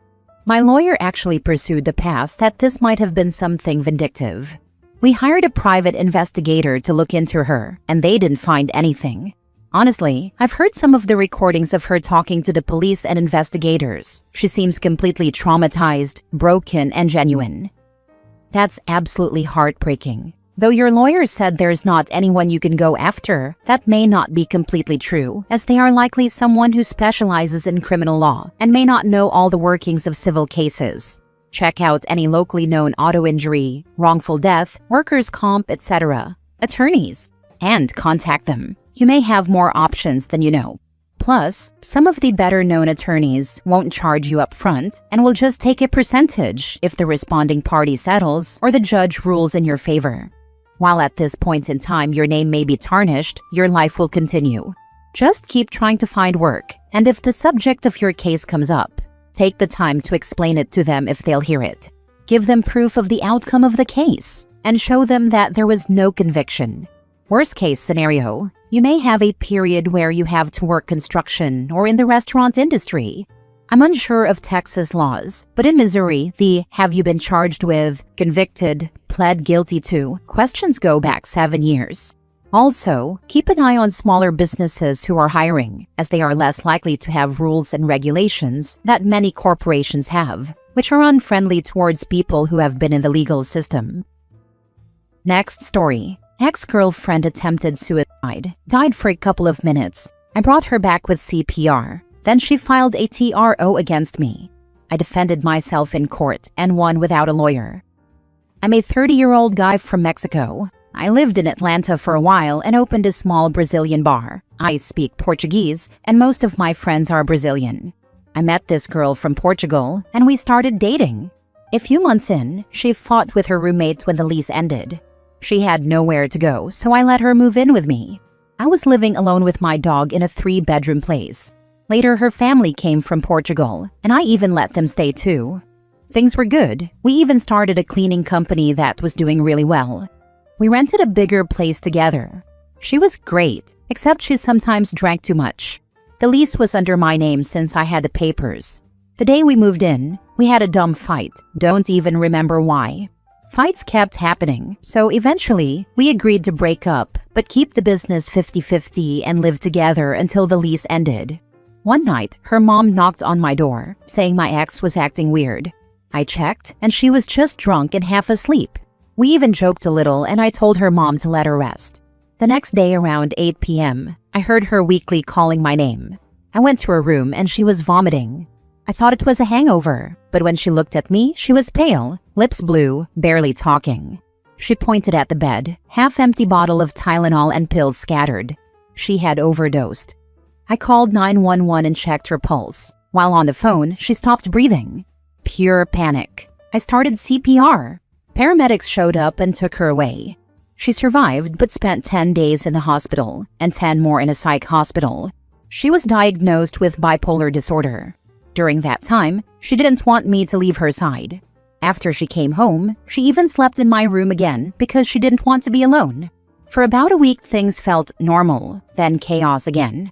My lawyer actually pursued the path that this might have been something vindictive. We hired a private investigator to look into her, and they didn't find anything. Honestly, I've heard some of the recordings of her talking to the police and investigators. She seems completely traumatized, broken, and genuine. That's absolutely heartbreaking. Though your lawyer said there's not anyone you can go after, that may not be completely true, as they are likely someone who specializes in criminal law and may not know all the workings of civil cases. Check out any locally known auto injury, wrongful death, workers' comp, etc. attorneys, and contact them. You may have more options than you know. Plus, some of the better-known attorneys won't charge you up front and will just take a percentage if the responding party settles or the judge rules in your favor. While at this point in time your name may be tarnished, your life will continue. Just keep trying to find work, and if the subject of your case comes up, take the time to explain it to them if they'll hear it. Give them proof of the outcome of the case, and show them that there was no conviction. Worst case scenario, you may have a period where you have to work construction or in the restaurant industry. I'm unsure of Texas laws, but in Missouri, the "have you been charged with, convicted, pled guilty to" questions go back 7 years. Also, keep an eye on smaller businesses who are hiring, as they are less likely to have rules and regulations that many corporations have, which are unfriendly towards people who have been in the legal system. Next story. Ex-girlfriend attempted suicide, died for a couple of minutes. I brought her back with CPR. Then she filed a TRO against me. I defended myself in court and won without a lawyer. I'm a 30-year-old guy from Mexico. I lived in Atlanta for a while and opened a small Brazilian bar. I speak Portuguese, and most of my friends are Brazilian. I met this girl from Portugal, and we started dating. A few months in, she fought with her roommate when the lease ended. She had nowhere to go, so I let her move in with me. I was living alone with my dog in a 3-bedroom place. Later, her family came from Portugal, and I even let them stay too. Things were good. We even started a cleaning company that was doing really well. We rented a bigger place together. She was great, except she sometimes drank too much. The lease was under my name since I had the papers. The day we moved in, we had a dumb fight. Don't even remember why. Fights kept happening, so eventually, we agreed to break up, but keep the business 50-50 and live together until the lease ended. One night, her mom knocked on my door, saying my ex was acting weird. I checked, and she was just drunk and half asleep. We even joked a little, and I told her mom to let her rest. The next day around 8 p.m., I heard her weakly calling my name. I went to her room, and she was vomiting. I thought it was a hangover, but when she looked at me, she was pale, lips blue, barely talking. She pointed at the bed, half-empty bottle of Tylenol and pills scattered. She had overdosed. I called 911 and checked her pulse. While on the phone, she stopped breathing. Pure panic. I started CPR. Paramedics showed up and took her away. She survived but spent 10 days in the hospital and 10 more in a psych hospital. She was diagnosed with bipolar disorder. During that time, she didn't want me to leave her side. After she came home, she even slept in my room again because she didn't want to be alone. For about a week, things felt normal, then chaos again.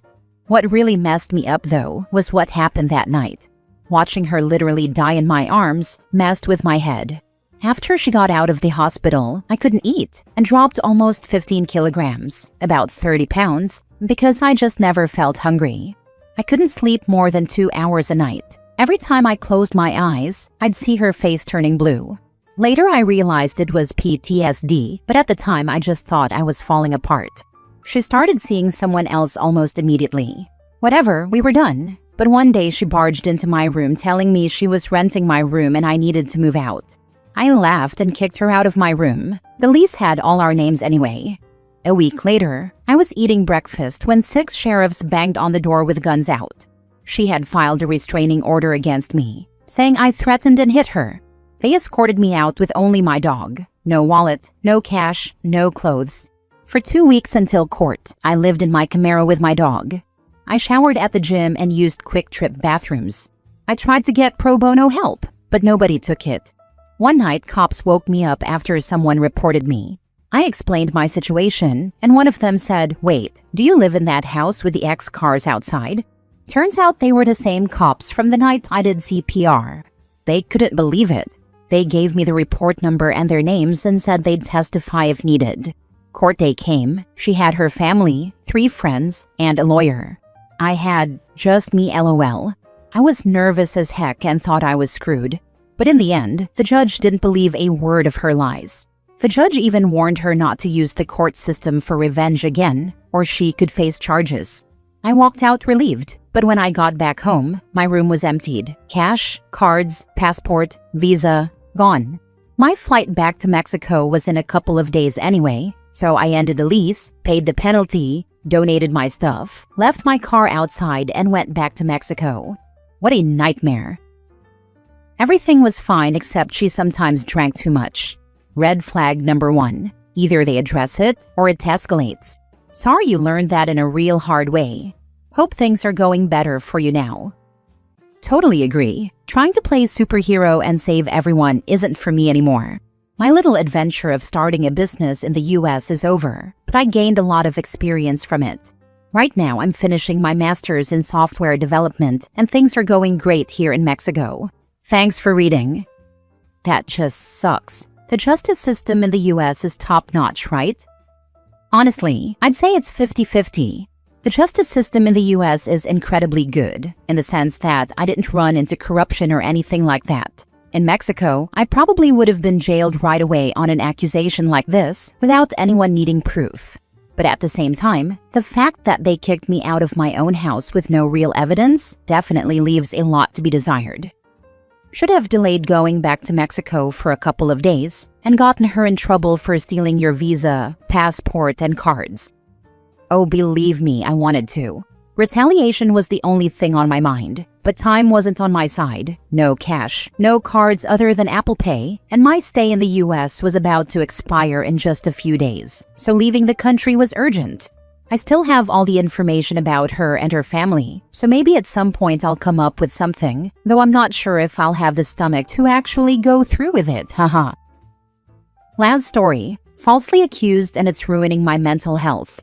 What really messed me up, though, was what happened that night. Watching her literally die in my arms messed with my head. After she got out of the hospital, I couldn't eat and dropped almost 15 kilograms, about 30 pounds, because I just never felt hungry. I couldn't sleep more than 2 hours a night. Every time I closed my eyes, I'd see her face turning blue. Later, I realized it was PTSD, but at the time, I just thought I was falling apart. She started seeing someone else almost immediately. Whatever, we were done. But one day, she barged into my room telling me she was renting my room and I needed to move out. I laughed and kicked her out of my room. The lease had all our names anyway. A week later, I was eating breakfast when 6 sheriffs banged on the door with guns out. She had filed a restraining order against me, saying I threatened and hit her. They escorted me out with only my dog. No wallet, no cash, no clothes. For 2 weeks until court, I lived in my Camaro with my dog. I showered at the gym and used quick-trip bathrooms. I tried to get pro bono help, but nobody took it. One night, cops woke me up after someone reported me. I explained my situation, and one of them said, "Wait, do you live in that house with the X cars outside?" Turns out they were the same cops from the night I did CPR. They couldn't believe it. They gave me the report number and their names and said they'd testify if needed. Court day came. She had her family, 3 friends, and a lawyer. I had just me, LOL. I was nervous as heck and thought I was screwed. But in the end, the judge didn't believe a word of her lies. The judge even warned her not to use the court system for revenge again, or she could face charges. I walked out relieved, but when I got back home, my room was emptied. Cash, cards, passport, visa, gone. My flight back to Mexico was in a couple of days anyway, so I ended the lease, paid the penalty, donated my stuff, left my car outside, and went back to Mexico. What a nightmare. Everything was fine except she sometimes drank too much. Red flag number 1. Either they address it or it escalates. Sorry you learned that in a real hard way. Hope things are going better for you now. Totally agree. Trying to play superhero and save everyone isn't for me anymore. My little adventure of starting a business in the US is over, but I gained a lot of experience from it. Right now, I'm finishing my master's in software development and things are going great here in Mexico. Thanks for reading. That just sucks. The justice system in the US is top-notch, right? Honestly, I'd say it's 50-50. The justice system in the US is incredibly good, in the sense that I didn't run into corruption or anything like that. In Mexico, I probably would have been jailed right away on an accusation like this without anyone needing proof. But at the same time, the fact that they kicked me out of my own house with no real evidence definitely leaves a lot to be desired. Should have delayed going back to Mexico for a couple of days and gotten her in trouble for stealing your visa, passport, and cards. Oh, believe me, I wanted to. Retaliation was the only thing on my mind, but time wasn't on my side. No cash, no cards other than Apple Pay, and my stay in the US was about to expire in just a few days, so leaving the country was urgent. I still have all the information about her and her family, so maybe at some point I'll come up with something, though I'm not sure if I'll have the stomach to actually go through with it, haha. Last story, falsely accused and it's ruining my mental health.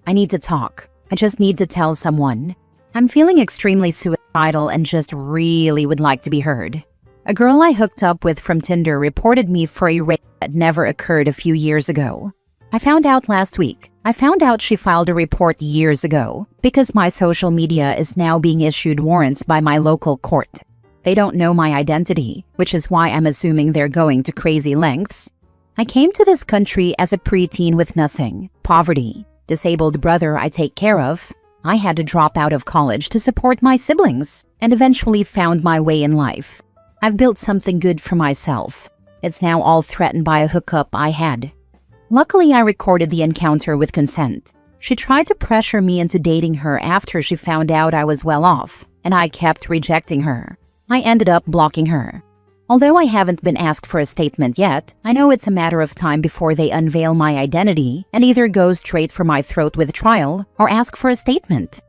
I need to talk. I just need to tell someone. I'm feeling extremely suicidal and just really would like to be heard. A girl I hooked up with from Tinder reported me for a rape that never occurred a few years ago. I found out last week. I found out she filed a report years ago because my social media is now being issued warrants by my local court. They don't know my identity, which is why I'm assuming they're going to crazy lengths. I came to this country as a preteen with nothing, poverty, disabled brother I take care of. I had to drop out of college to support my siblings and eventually found my way in life. I've built something good for myself. It's now all threatened by a hookup I had. Luckily, I recorded the encounter with consent. She tried to pressure me into dating her after she found out I was well off, and I kept rejecting her. I ended up blocking her. Although I haven't been asked for a statement yet, I know it's a matter of time before they unveil my identity and either go straight for my throat with trial or ask for a statement.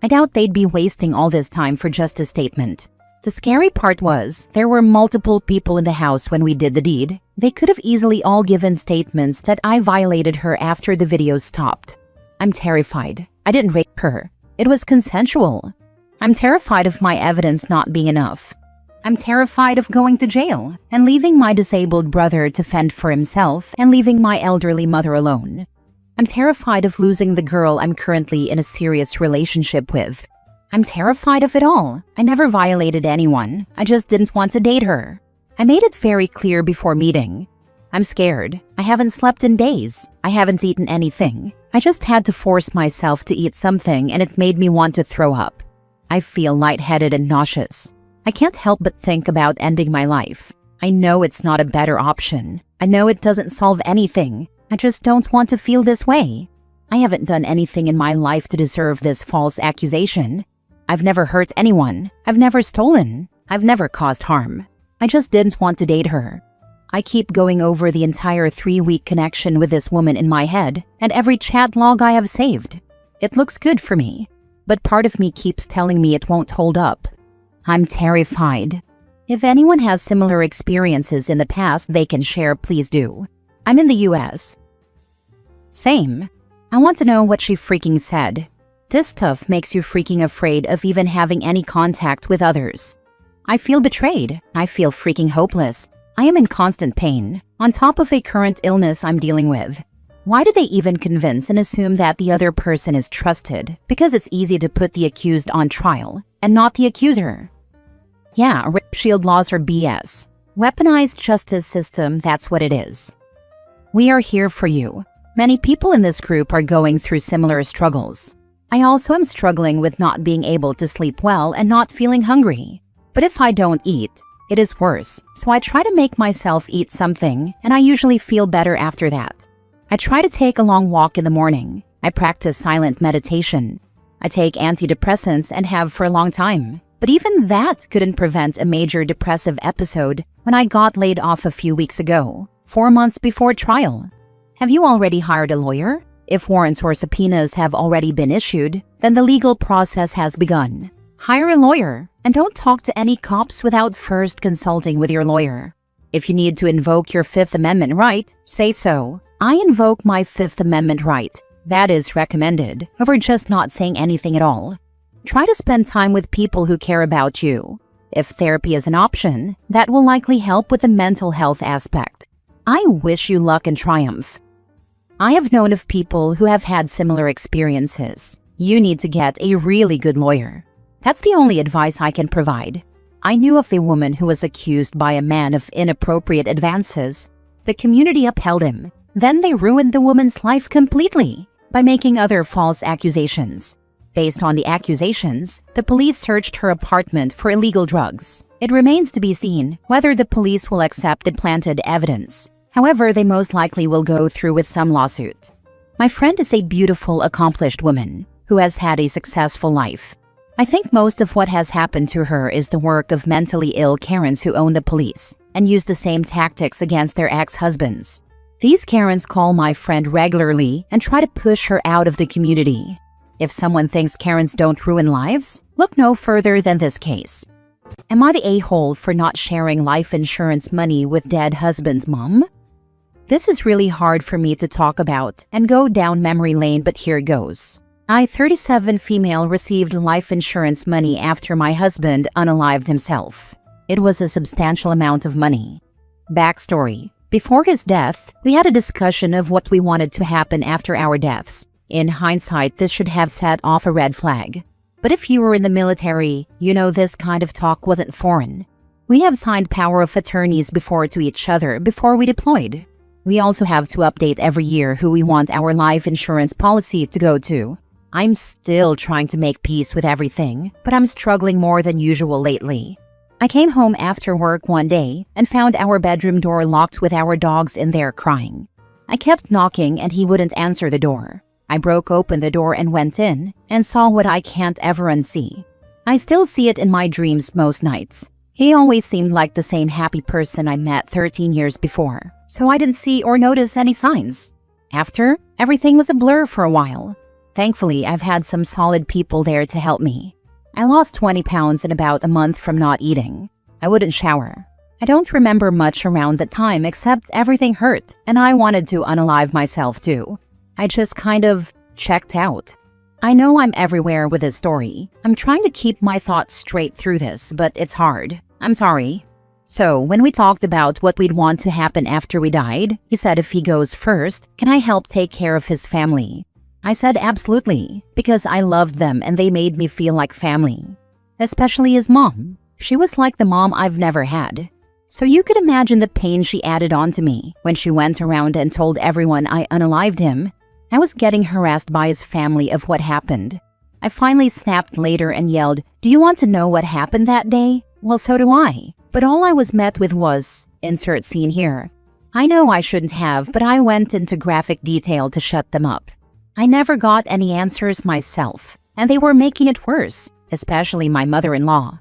I doubt they'd be wasting all this time for just a statement. The scary part was, there were multiple people in the house when we did the deed. They could have easily all given statements that I violated her after the videos stopped. I'm terrified. I didn't rape her. It was consensual. I'm terrified of my evidence not being enough. I'm terrified of going to jail and leaving my disabled brother to fend for himself and leaving my elderly mother alone. I'm terrified of losing the girl I'm currently in a serious relationship with. I'm terrified of it all. I never violated anyone. I just didn't want to date her. I made it very clear before meeting. I'm scared. I haven't slept in days. I haven't eaten anything. I just had to force myself to eat something and it made me want to throw up. I feel lightheaded and nauseous. I can't help but think about ending my life. I know it's not a better option. I know it doesn't solve anything. I just don't want to feel this way. I haven't done anything in my life to deserve this false accusation. I've never hurt anyone. I've never stolen. I've never caused harm. I just didn't want to date her. I keep going over the entire 3-week connection with this woman in my head and every chat log I have saved. It looks good for me, but part of me keeps telling me it won't hold up. I'm terrified. If anyone has similar experiences in the past they can share, please do. I'm in the US. Same. I want to know what she freaking said. This stuff makes you freaking afraid of even having any contact with others. I feel betrayed. I feel freaking hopeless. I am in constant pain, on top of a current illness I'm dealing with. Why did they even convince and assume that the other person is trusted? Because it's easy to put the accused on trial, and not the accuser. Yeah, rape shield laws are BS. Weaponized justice system, that's what it is. We are here for you. Many people in this group are going through similar struggles. I also am struggling with not being able to sleep well and not feeling hungry. But if I don't eat, it is worse. So I try to make myself eat something, and I usually feel better after that. I try to take a long walk in the morning. I practice silent meditation. I take antidepressants and have for a long time. But even that couldn't prevent a major depressive episode when I got laid off a few weeks ago, 4 months before trial. Have you already hired a lawyer? If warrants or subpoenas have already been issued, then the legal process has begun. Hire a lawyer, and don't talk to any cops without first consulting with your lawyer. If you need to invoke your Fifth Amendment right, say so. I invoke my Fifth Amendment right. That is recommended, over just not saying anything at all. Try to spend time with people who care about you. If therapy is an option, that will likely help with the mental health aspect. I wish you luck and triumph. I have known of people who have had similar experiences. You need to get a really good lawyer. That's the only advice I can provide. I knew of a woman who was accused by a man of inappropriate advances. The community upheld him. Then they ruined the woman's life completely by making other false accusations. Based on the accusations, the police searched her apartment for illegal drugs. It remains to be seen whether the police will accept the planted evidence. However, they most likely will go through with some lawsuit. My friend is a beautiful, accomplished woman who has had a successful life. I think most of what has happened to her is the work of mentally ill Karens who own the police and use the same tactics against their ex-husbands. These Karens call my friend regularly and try to push her out of the community. If someone thinks Karens don't ruin lives, look no further than this case. Am I the a-hole for not sharing life insurance money with dead husband's mom? This is really hard for me to talk about and go down memory lane, but here goes. I, 37 female, received life insurance money after my husband unalived himself. It was a substantial amount of money. Backstory. Before his death, we had a discussion of what we wanted to happen after our deaths. In hindsight, this should have set off a red flag. But if you were in the military, you know this kind of talk wasn't foreign. We have signed power of attorneys before to each other before we deployed. We also have to update every year who we want our life insurance policy to go to. I'm still trying to make peace with everything, but I'm struggling more than usual lately. I came home after work one day and found our bedroom door locked with our dogs in there crying. I kept knocking and he wouldn't answer the door. I broke open the door and went in and saw what I can't ever unsee. I still see it in my dreams most nights. He always seemed like the same happy person I met 13 years before, so I didn't see or notice any signs. After, everything was a blur for a while. Thankfully, I've had some solid people there to help me. I lost 20 pounds in about a month from not eating. I wouldn't shower. I don't remember much around that time except everything hurt, and I wanted to unalive myself too. I just kind of checked out. I know I'm everywhere with this story. I'm trying to keep my thoughts straight through this, but it's hard. I'm sorry. So, when we talked about what we'd want to happen after we died, he said if he goes first, can I help take care of his family? I said absolutely, because I loved them and they made me feel like family. Especially his mom. She was like the mom I've never had. So you could imagine the pain she added on to me when she went around and told everyone I unalived him. I was getting harassed by his family of what happened. I finally snapped later and yelled, "Do you want to know what happened that day? Well, so do I." But all I was met with was, insert scene here. I know I shouldn't have, but I went into graphic detail to shut them up. I never got any answers myself, and they were making it worse, especially my mother-in-law.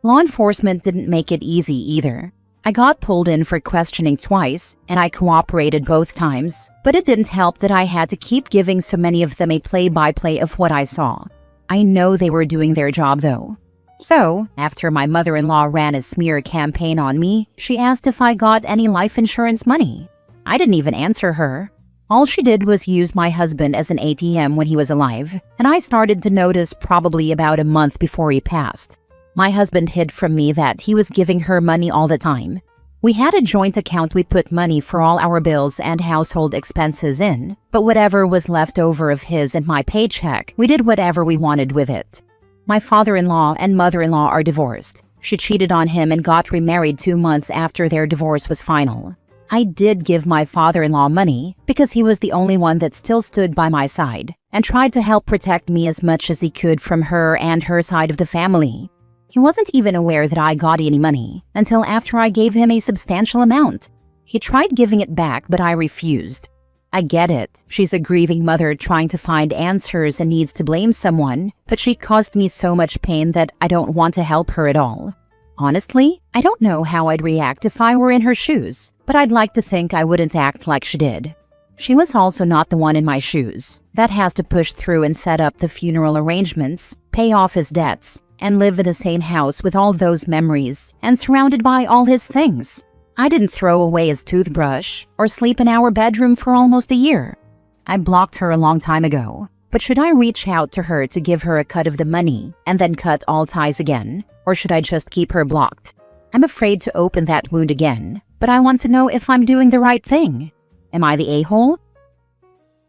Law enforcement didn't make it easy either. I got pulled in for questioning twice, and I cooperated both times, but it didn't help that I had to keep giving so many of them a play-by-play of what I saw. I know they were doing their job though. So, after my mother-in-law ran a smear campaign on me, she asked if I got any life insurance money. I didn't even answer her. All she did was use my husband as an ATM when he was alive, and I started to notice probably about a month before he passed. My husband hid from me that he was giving her money all the time. We had a joint account we put money for all our bills and household expenses in, but whatever was left over of his and my paycheck, we did whatever we wanted with it. My father-in-law and mother-in-law are divorced. She cheated on him and got remarried 2 months after their divorce was final. I did give my father-in-law money because he was the only one that still stood by my side and tried to help protect me as much as he could from her and her side of the family. He wasn't even aware that I got any money until after I gave him a substantial amount. He tried giving it back, but I refused. I get it. She's a grieving mother trying to find answers and needs to blame someone, but she caused me so much pain that I don't want to help her at all. Honestly, I don't know how I'd react if I were in her shoes, but I'd like to think I wouldn't act like she did. She was also not the one in my shoes that has to push through and set up the funeral arrangements, pay off his debts, and live in the same house with all those memories and surrounded by all his things. I didn't throw away his toothbrush or sleep in our bedroom for almost a year. I blocked her a long time ago, but should I reach out to her to give her a cut of the money and then cut all ties again, or should I just keep her blocked? I'm afraid to open that wound again, but I want to know if I'm doing the right thing. Am I the a-hole?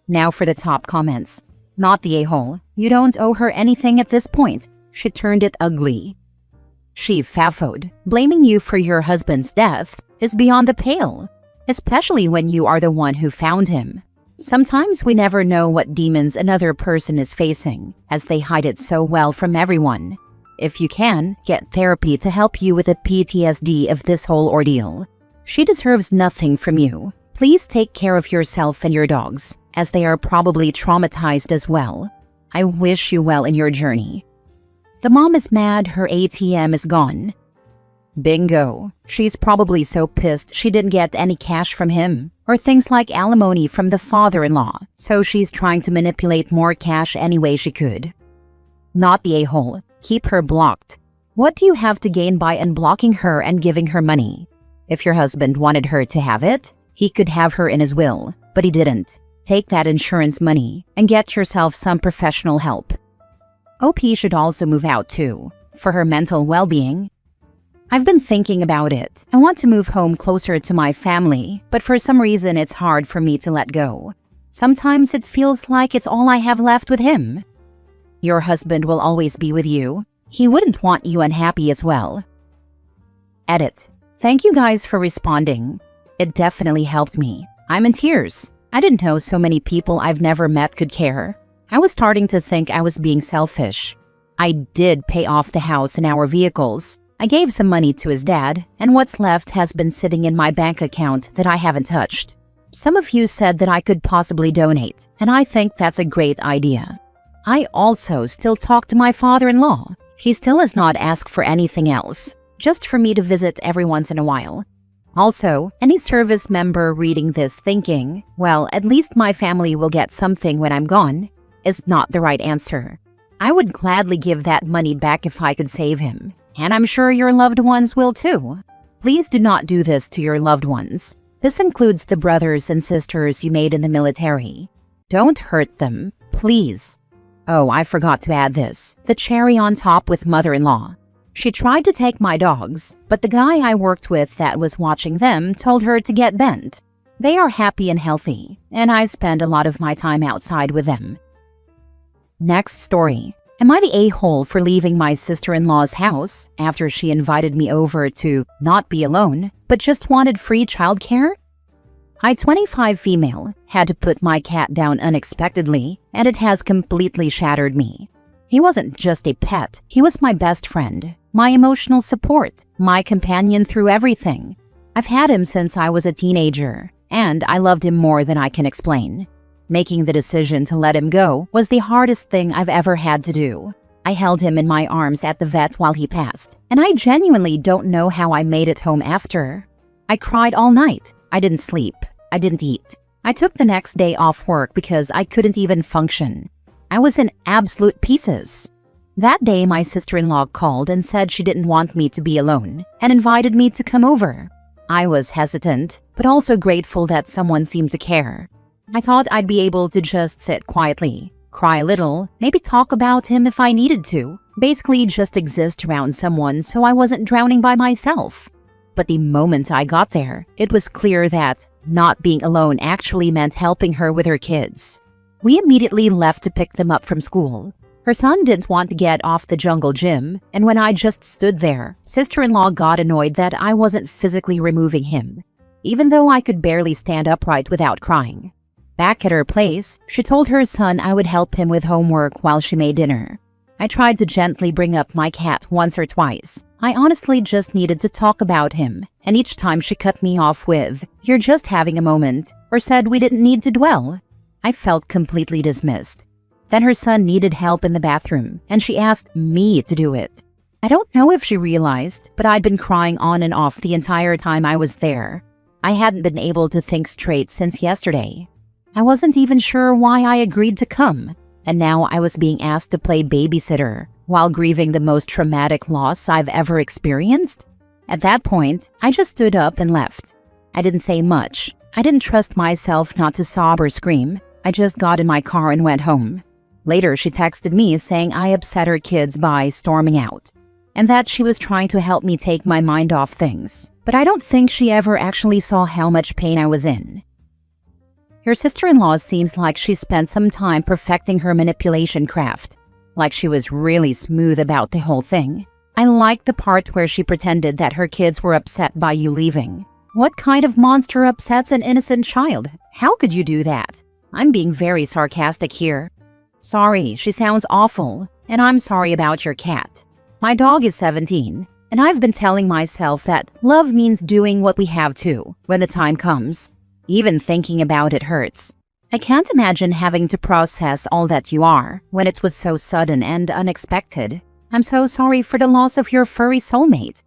Now for the top comments. Not the a-hole. You don't owe her anything at this point. She turned it ugly. She faffoed. Blaming you for your husband's death is beyond the pale, especially when you are the one who found him. Sometimes we never know what demons another person is facing, as they hide it so well from everyone. If you can, get therapy to help you with the PTSD of this whole ordeal. She deserves nothing from you. Please take care of yourself and your dogs, as they are probably traumatized as well. I wish you well in your journey. The mom is mad her ATM is gone. Bingo. She's probably so pissed she didn't get any cash from him, or things like alimony from the father-in-law, so she's trying to manipulate more cash any way she could. Not the a-hole. Keep her blocked. What do you have to gain by unblocking her and giving her money? If your husband wanted her to have it, he could have her in his will, but he didn't. Take that insurance money and get yourself some professional help. OP should also move out too, for her mental well-being. I've been thinking about it. I want to move home closer to my family, but for some reason it's hard for me to let go. Sometimes it feels like it's all I have left with him. Your husband will always be with you. He wouldn't want you unhappy as well. Edit. Thank you guys for responding. It definitely helped me. I'm in tears. I didn't know so many people I've never met could care. I was starting to think I was being selfish. I did pay off the house and our vehicles. I gave some money to his dad, and what's left has been sitting in my bank account that I haven't touched. Some of you said that I could possibly donate, and I think that's a great idea. I also still talk to my father-in-law. He still has not asked for anything else. just for me to visit every once in a while. Also, any service member reading this thinking, well, at least my family will get something when I'm gone, is not the right answer. I would gladly give that money back if I could save him, and I'm sure your loved ones will too. Please do not do this to your loved ones. This includes the brothers and sisters you made in the military. Don't hurt them, please. Oh, I forgot to add this, the cherry on top with mother-in-law. She tried to take my dogs, but the guy I worked with that was watching them told her to get bent. They are happy and healthy, and I spend a lot of my time outside with them. Next story. Am I the a-hole for leaving my sister-in-law's house after she invited me over to not be alone, but just wanted free childcare? I, 25 female, had to put my cat down unexpectedly, and it has completely shattered me. He wasn't just a pet, he was my best friend, my emotional support, my companion through everything. I've had him since I was a teenager, and I loved him more than I can explain. Making the decision to let him go was the hardest thing I've ever had to do. I held him in my arms at the vet while he passed, and I genuinely don't know how I made it home after. I cried all night. I didn't sleep. I didn't eat. I took the next day off work because I couldn't even function. I was in absolute pieces. That day, my sister-in-law called and said she didn't want me to be alone and invited me to come over. I was hesitant, but also grateful that someone seemed to care. I thought I'd be able to just sit quietly, cry a little, maybe talk about him if I needed to, basically just exist around someone so I wasn't drowning by myself. But the moment I got there, it was clear that not being alone actually meant helping her with her kids. We immediately left to pick them up from school. Her son didn't want to get off the jungle gym, and when I just stood there, sister-in-law got annoyed that I wasn't physically removing him, even though I could barely stand upright without crying. Back at her place, she told her son I would help him with homework while she made dinner. I tried to gently bring up my cat once or twice. I honestly just needed to talk about him, and each time she cut me off with, "You're just having a moment," or said we didn't need to dwell. I felt completely dismissed. Then her son needed help in the bathroom, and she asked me to do it. I don't know if she realized, but I'd been crying on and off the entire time I was there. I hadn't been able to think straight since yesterday. I wasn't even sure why I agreed to come, and now I was being asked to play babysitter while grieving the most traumatic loss I've ever experienced. At that point, I just stood up and left. I didn't say much. I didn't trust myself not to sob or scream. I just got in my car and went home. Later, she texted me saying I upset her kids by storming out, and that she was trying to help me take my mind off things. But I don't think she ever actually saw how much pain I was in. Your sister-in-law seems like she spent some time perfecting her manipulation craft, like she was really smooth about the whole thing. I liked the part where she pretended that her kids were upset by you leaving. What kind of monster upsets an innocent child? How could you do that? I'm being very sarcastic here. Sorry, she sounds awful, and I'm sorry about your cat. My dog is 17, and I've been telling myself that love means doing what we have to when the time comes. Even thinking about it hurts. I can't imagine having to process all that you are when it was so sudden and unexpected. I'm so sorry for the loss of your furry soulmate.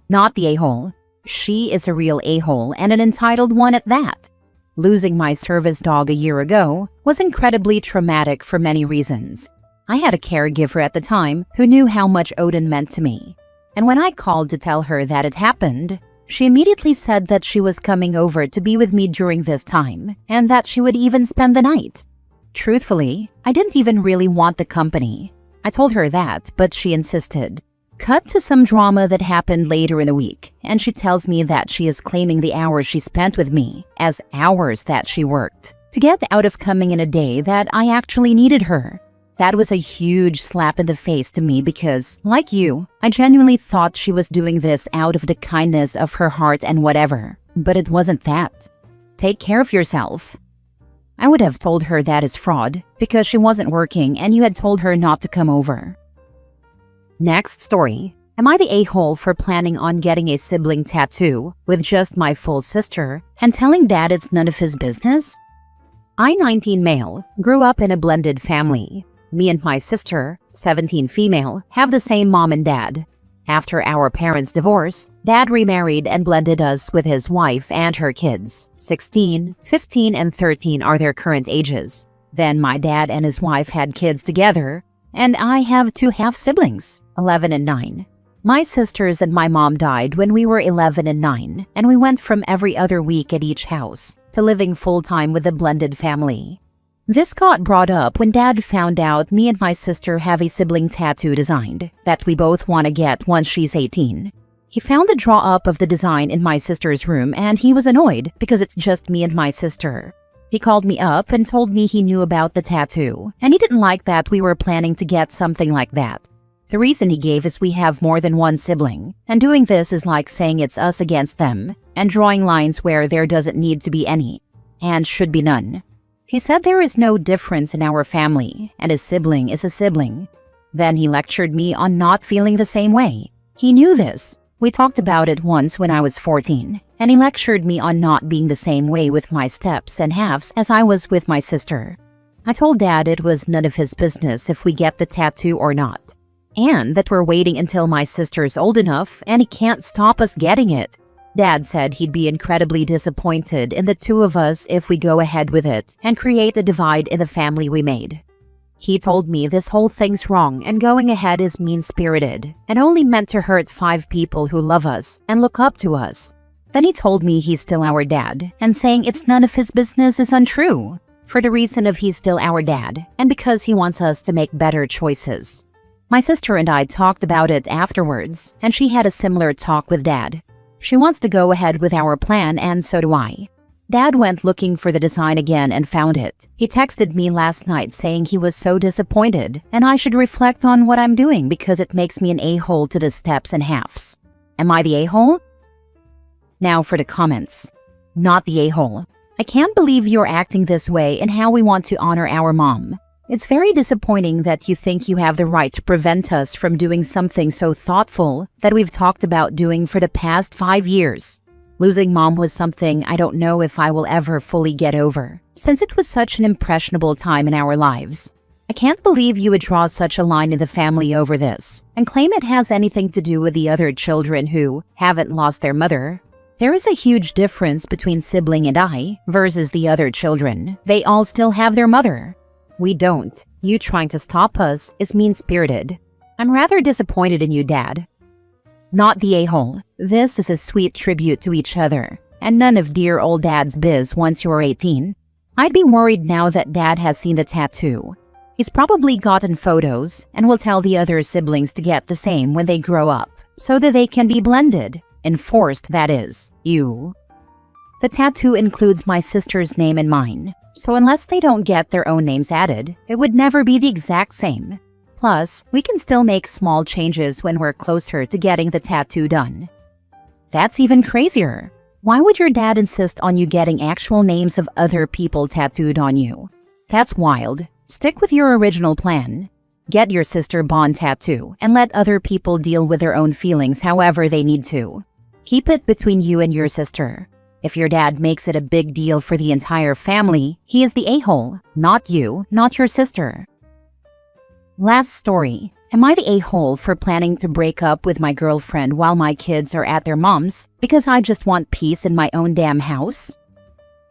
Not the a-hole. She is a real a-hole and an entitled one at that. Losing my service dog a year ago was incredibly traumatic for many reasons. I had a caregiver at the time who knew how much Odin meant to me. And when I called to tell her that it happened, she immediately said that she was coming over to be with me during this time, and that she would even spend the night. Truthfully, I didn't even really want the company. I told her that, but she insisted. Cut to some drama that happened later in the week, and she tells me that she is claiming the hours she spent with me as hours that she worked to get out of coming in a day that I actually needed her. That was a huge slap in the face to me because, like you, I genuinely thought she was doing this out of the kindness of her heart and whatever. But it wasn't that. Take care of yourself. I would have told her that is fraud because she wasn't working and you had told her not to come over. Next story. Am I the a-hole for planning on getting a sibling tattoo with just my full sister and telling dad it's none of his business? I, 19 male, grew up in a blended family. Me and my sister, 17 female, have the same mom and dad. After our parents' divorce, Dad remarried and blended us with his wife and her kids. 16, 15, and 13 are their current ages. Then my dad and his wife had kids together, and I have two half-siblings, 11 and 9. My sisters and my mom died when we were 11 and 9, and we went from every other week at each house to living full-time with a blended family. This got brought up when Dad found out me and my sister have a sibling tattoo designed that we both want to get once she's 18. He found the draw-up of the design in my sister's room, and he was annoyed because it's just me and my sister. He called me up and told me he knew about the tattoo, and he didn't like that we were planning to get something like that. The reason he gave is we have more than one sibling, and doing this is like saying it's us against them, and drawing lines where there doesn't need to be any, and should be none. He said there is no difference in our family, and a sibling is a sibling. Then he lectured me on not feeling the same way. He knew this. We talked about it once when I was 14, and he lectured me on not being the same way with my steps and halves as I was with my sister. I told Dad it was none of his business if we get the tattoo or not, and that we're waiting until my sister's old enough and he can't stop us getting it. Dad said he'd be incredibly disappointed in the two of us if we go ahead with it and create a divide in the family we made. He told me this whole thing's wrong and going ahead is mean-spirited and only meant to hurt 5 people who love us and look up to us. Then he told me he's still our dad, and saying it's none of his business is untrue, for the reason of he's still our dad and because he wants us to make better choices. My sister and I talked about it afterwards, and she had a similar talk with Dad. She wants to go ahead with our plan, and so do I. Dad went looking for the design again and found it. He texted me last night saying he was so disappointed and I should reflect on what I'm doing because it makes me an a-hole to the steps and halves. Am I the a-hole? Now for the comments. Not the a-hole. I can't believe you're acting this way and how we want to honor our mom. It's very disappointing that you think you have the right to prevent us from doing something so thoughtful that we've talked about doing for the past 5 years. Losing mom was something I don't know if I will ever fully get over, since it was such an impressionable time in our lives. I can't believe you would draw such a line in the family over this, and claim it has anything to do with the other children who haven't lost their mother. There is a huge difference between sibling and I versus the other children. They all still have their mother. We don't. You trying to stop us is mean-spirited. I'm rather disappointed in you, Dad. Not the a-hole. This is a sweet tribute to each other, and none of dear old Dad's biz once you're 18. I'd be worried now that Dad has seen the tattoo. He's probably gotten photos and will tell the other siblings to get the same when they grow up, so that they can be blended. Enforced, that is. You. The tattoo includes my sister's name and mine, so unless they don't get their own names added, it would never be the exact same. Plus, we can still make small changes when we're closer to getting the tattoo done. That's even crazier. Why would your dad insist on you getting actual names of other people tattooed on you? That's wild. Stick with your original plan. Get your sister Bond tattoo and let other people deal with their own feelings however they need to. Keep it between you and your sister. If your dad makes it a big deal for the entire family, he is the a-hole, not you, not your sister. Last story. Am I the a-hole for planning to break up with my girlfriend while my kids are at their mom's because I just want peace in my own damn house?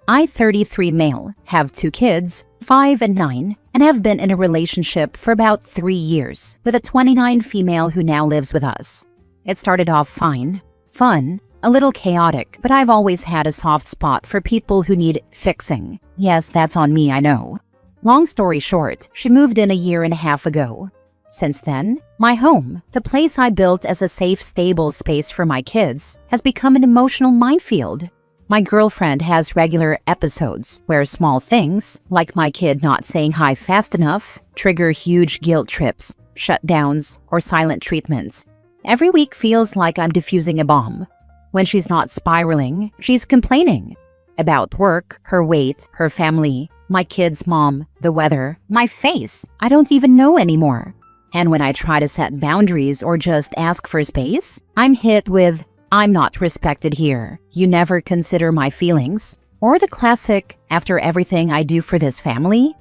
I, 33 male, have 2 kids, 5 and 9, and have been in a relationship for about 3 years with a 29 female who now lives with us. It started off fine, fun, a little chaotic, but I've always had a soft spot for people who need fixing. Yes, that's on me, I know. Long story short, she moved in a year and a half ago. Since then, my home, the place I built as a safe, stable space for my kids, has become an emotional minefield. My girlfriend has regular episodes where small things, like my kid not saying hi fast enough, trigger huge guilt trips, shutdowns, or silent treatments. Every week feels like I'm defusing a bomb. When she's not spiraling, she's complaining about work, her weight, her family, my kid's mom, the weather, my face. I don't even know anymore. And when I try to set boundaries or just ask for space, I'm hit with, "I'm not respected here. You never consider my feelings." Or the classic, "After everything I do for this family?"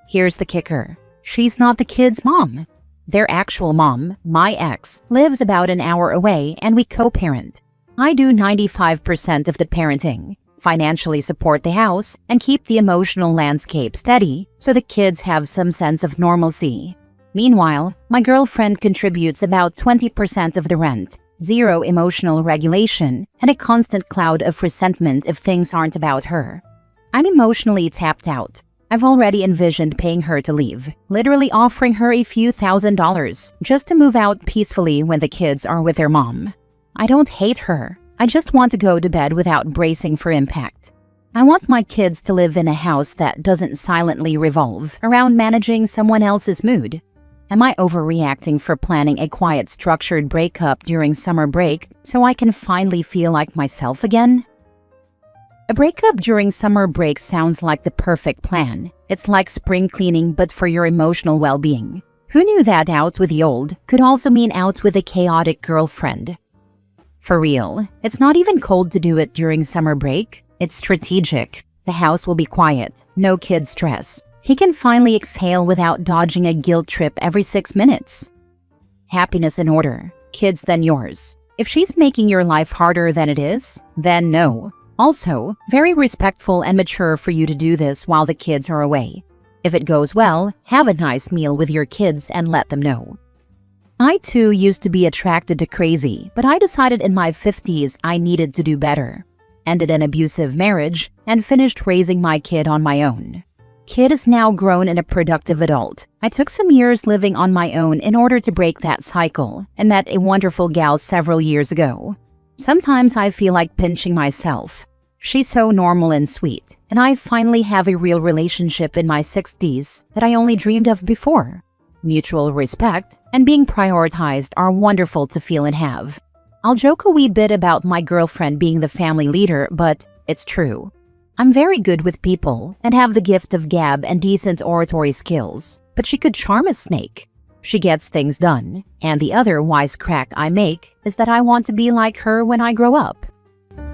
Here's the kicker. She's not the kid's mom. Their actual mom, my ex, lives about an hour away and we co-parent. I do 95% of the parenting, financially support the house, and keep the emotional landscape steady so the kids have some sense of normalcy. Meanwhile, my girlfriend contributes about 20% of the rent, zero emotional regulation, and a constant cloud of resentment if things aren't about her. I'm emotionally tapped out. I've already envisioned paying her to leave, literally offering her a few $1,000s just to move out peacefully when the kids are with their mom. I don't hate her. I just want to go to bed without bracing for impact. I want my kids to live in a house that doesn't silently revolve around managing someone else's mood. Am I overreacting for planning a quiet, structured breakup during summer break so I can finally feel like myself again? A breakup during summer break sounds like the perfect plan. It's like spring cleaning but for your emotional well-being. Who knew that out with the old could also mean out with a chaotic girlfriend? For real, it's not even cold to do it during summer break. It's strategic. The house will be quiet, no kid stress. He can finally exhale without dodging a guilt trip every 6 minutes. Happiness in order. Kids then yours. If she's making your life harder than it is, then no. Also, very respectful and mature for you to do this while the kids are away. If it goes well, have a nice meal with your kids and let them know. I too used to be attracted to crazy, but I decided in my 50s I needed to do better. Ended an abusive marriage and finished raising my kid on my own. Kid is now grown and a productive adult. I took some years living on my own in order to break that cycle and met a wonderful gal several years ago. Sometimes I feel like pinching myself. She's so normal and sweet, and I finally have a real relationship in my 60s that I only dreamed of before. Mutual respect and being prioritized are wonderful to feel and have. I'll joke a wee bit about my girlfriend being the family leader, but it's true. I'm very good with people and have the gift of gab and decent oratory skills, but she could charm a snake. She gets things done, and the other wisecrack I make is that I want to be like her when I grow up.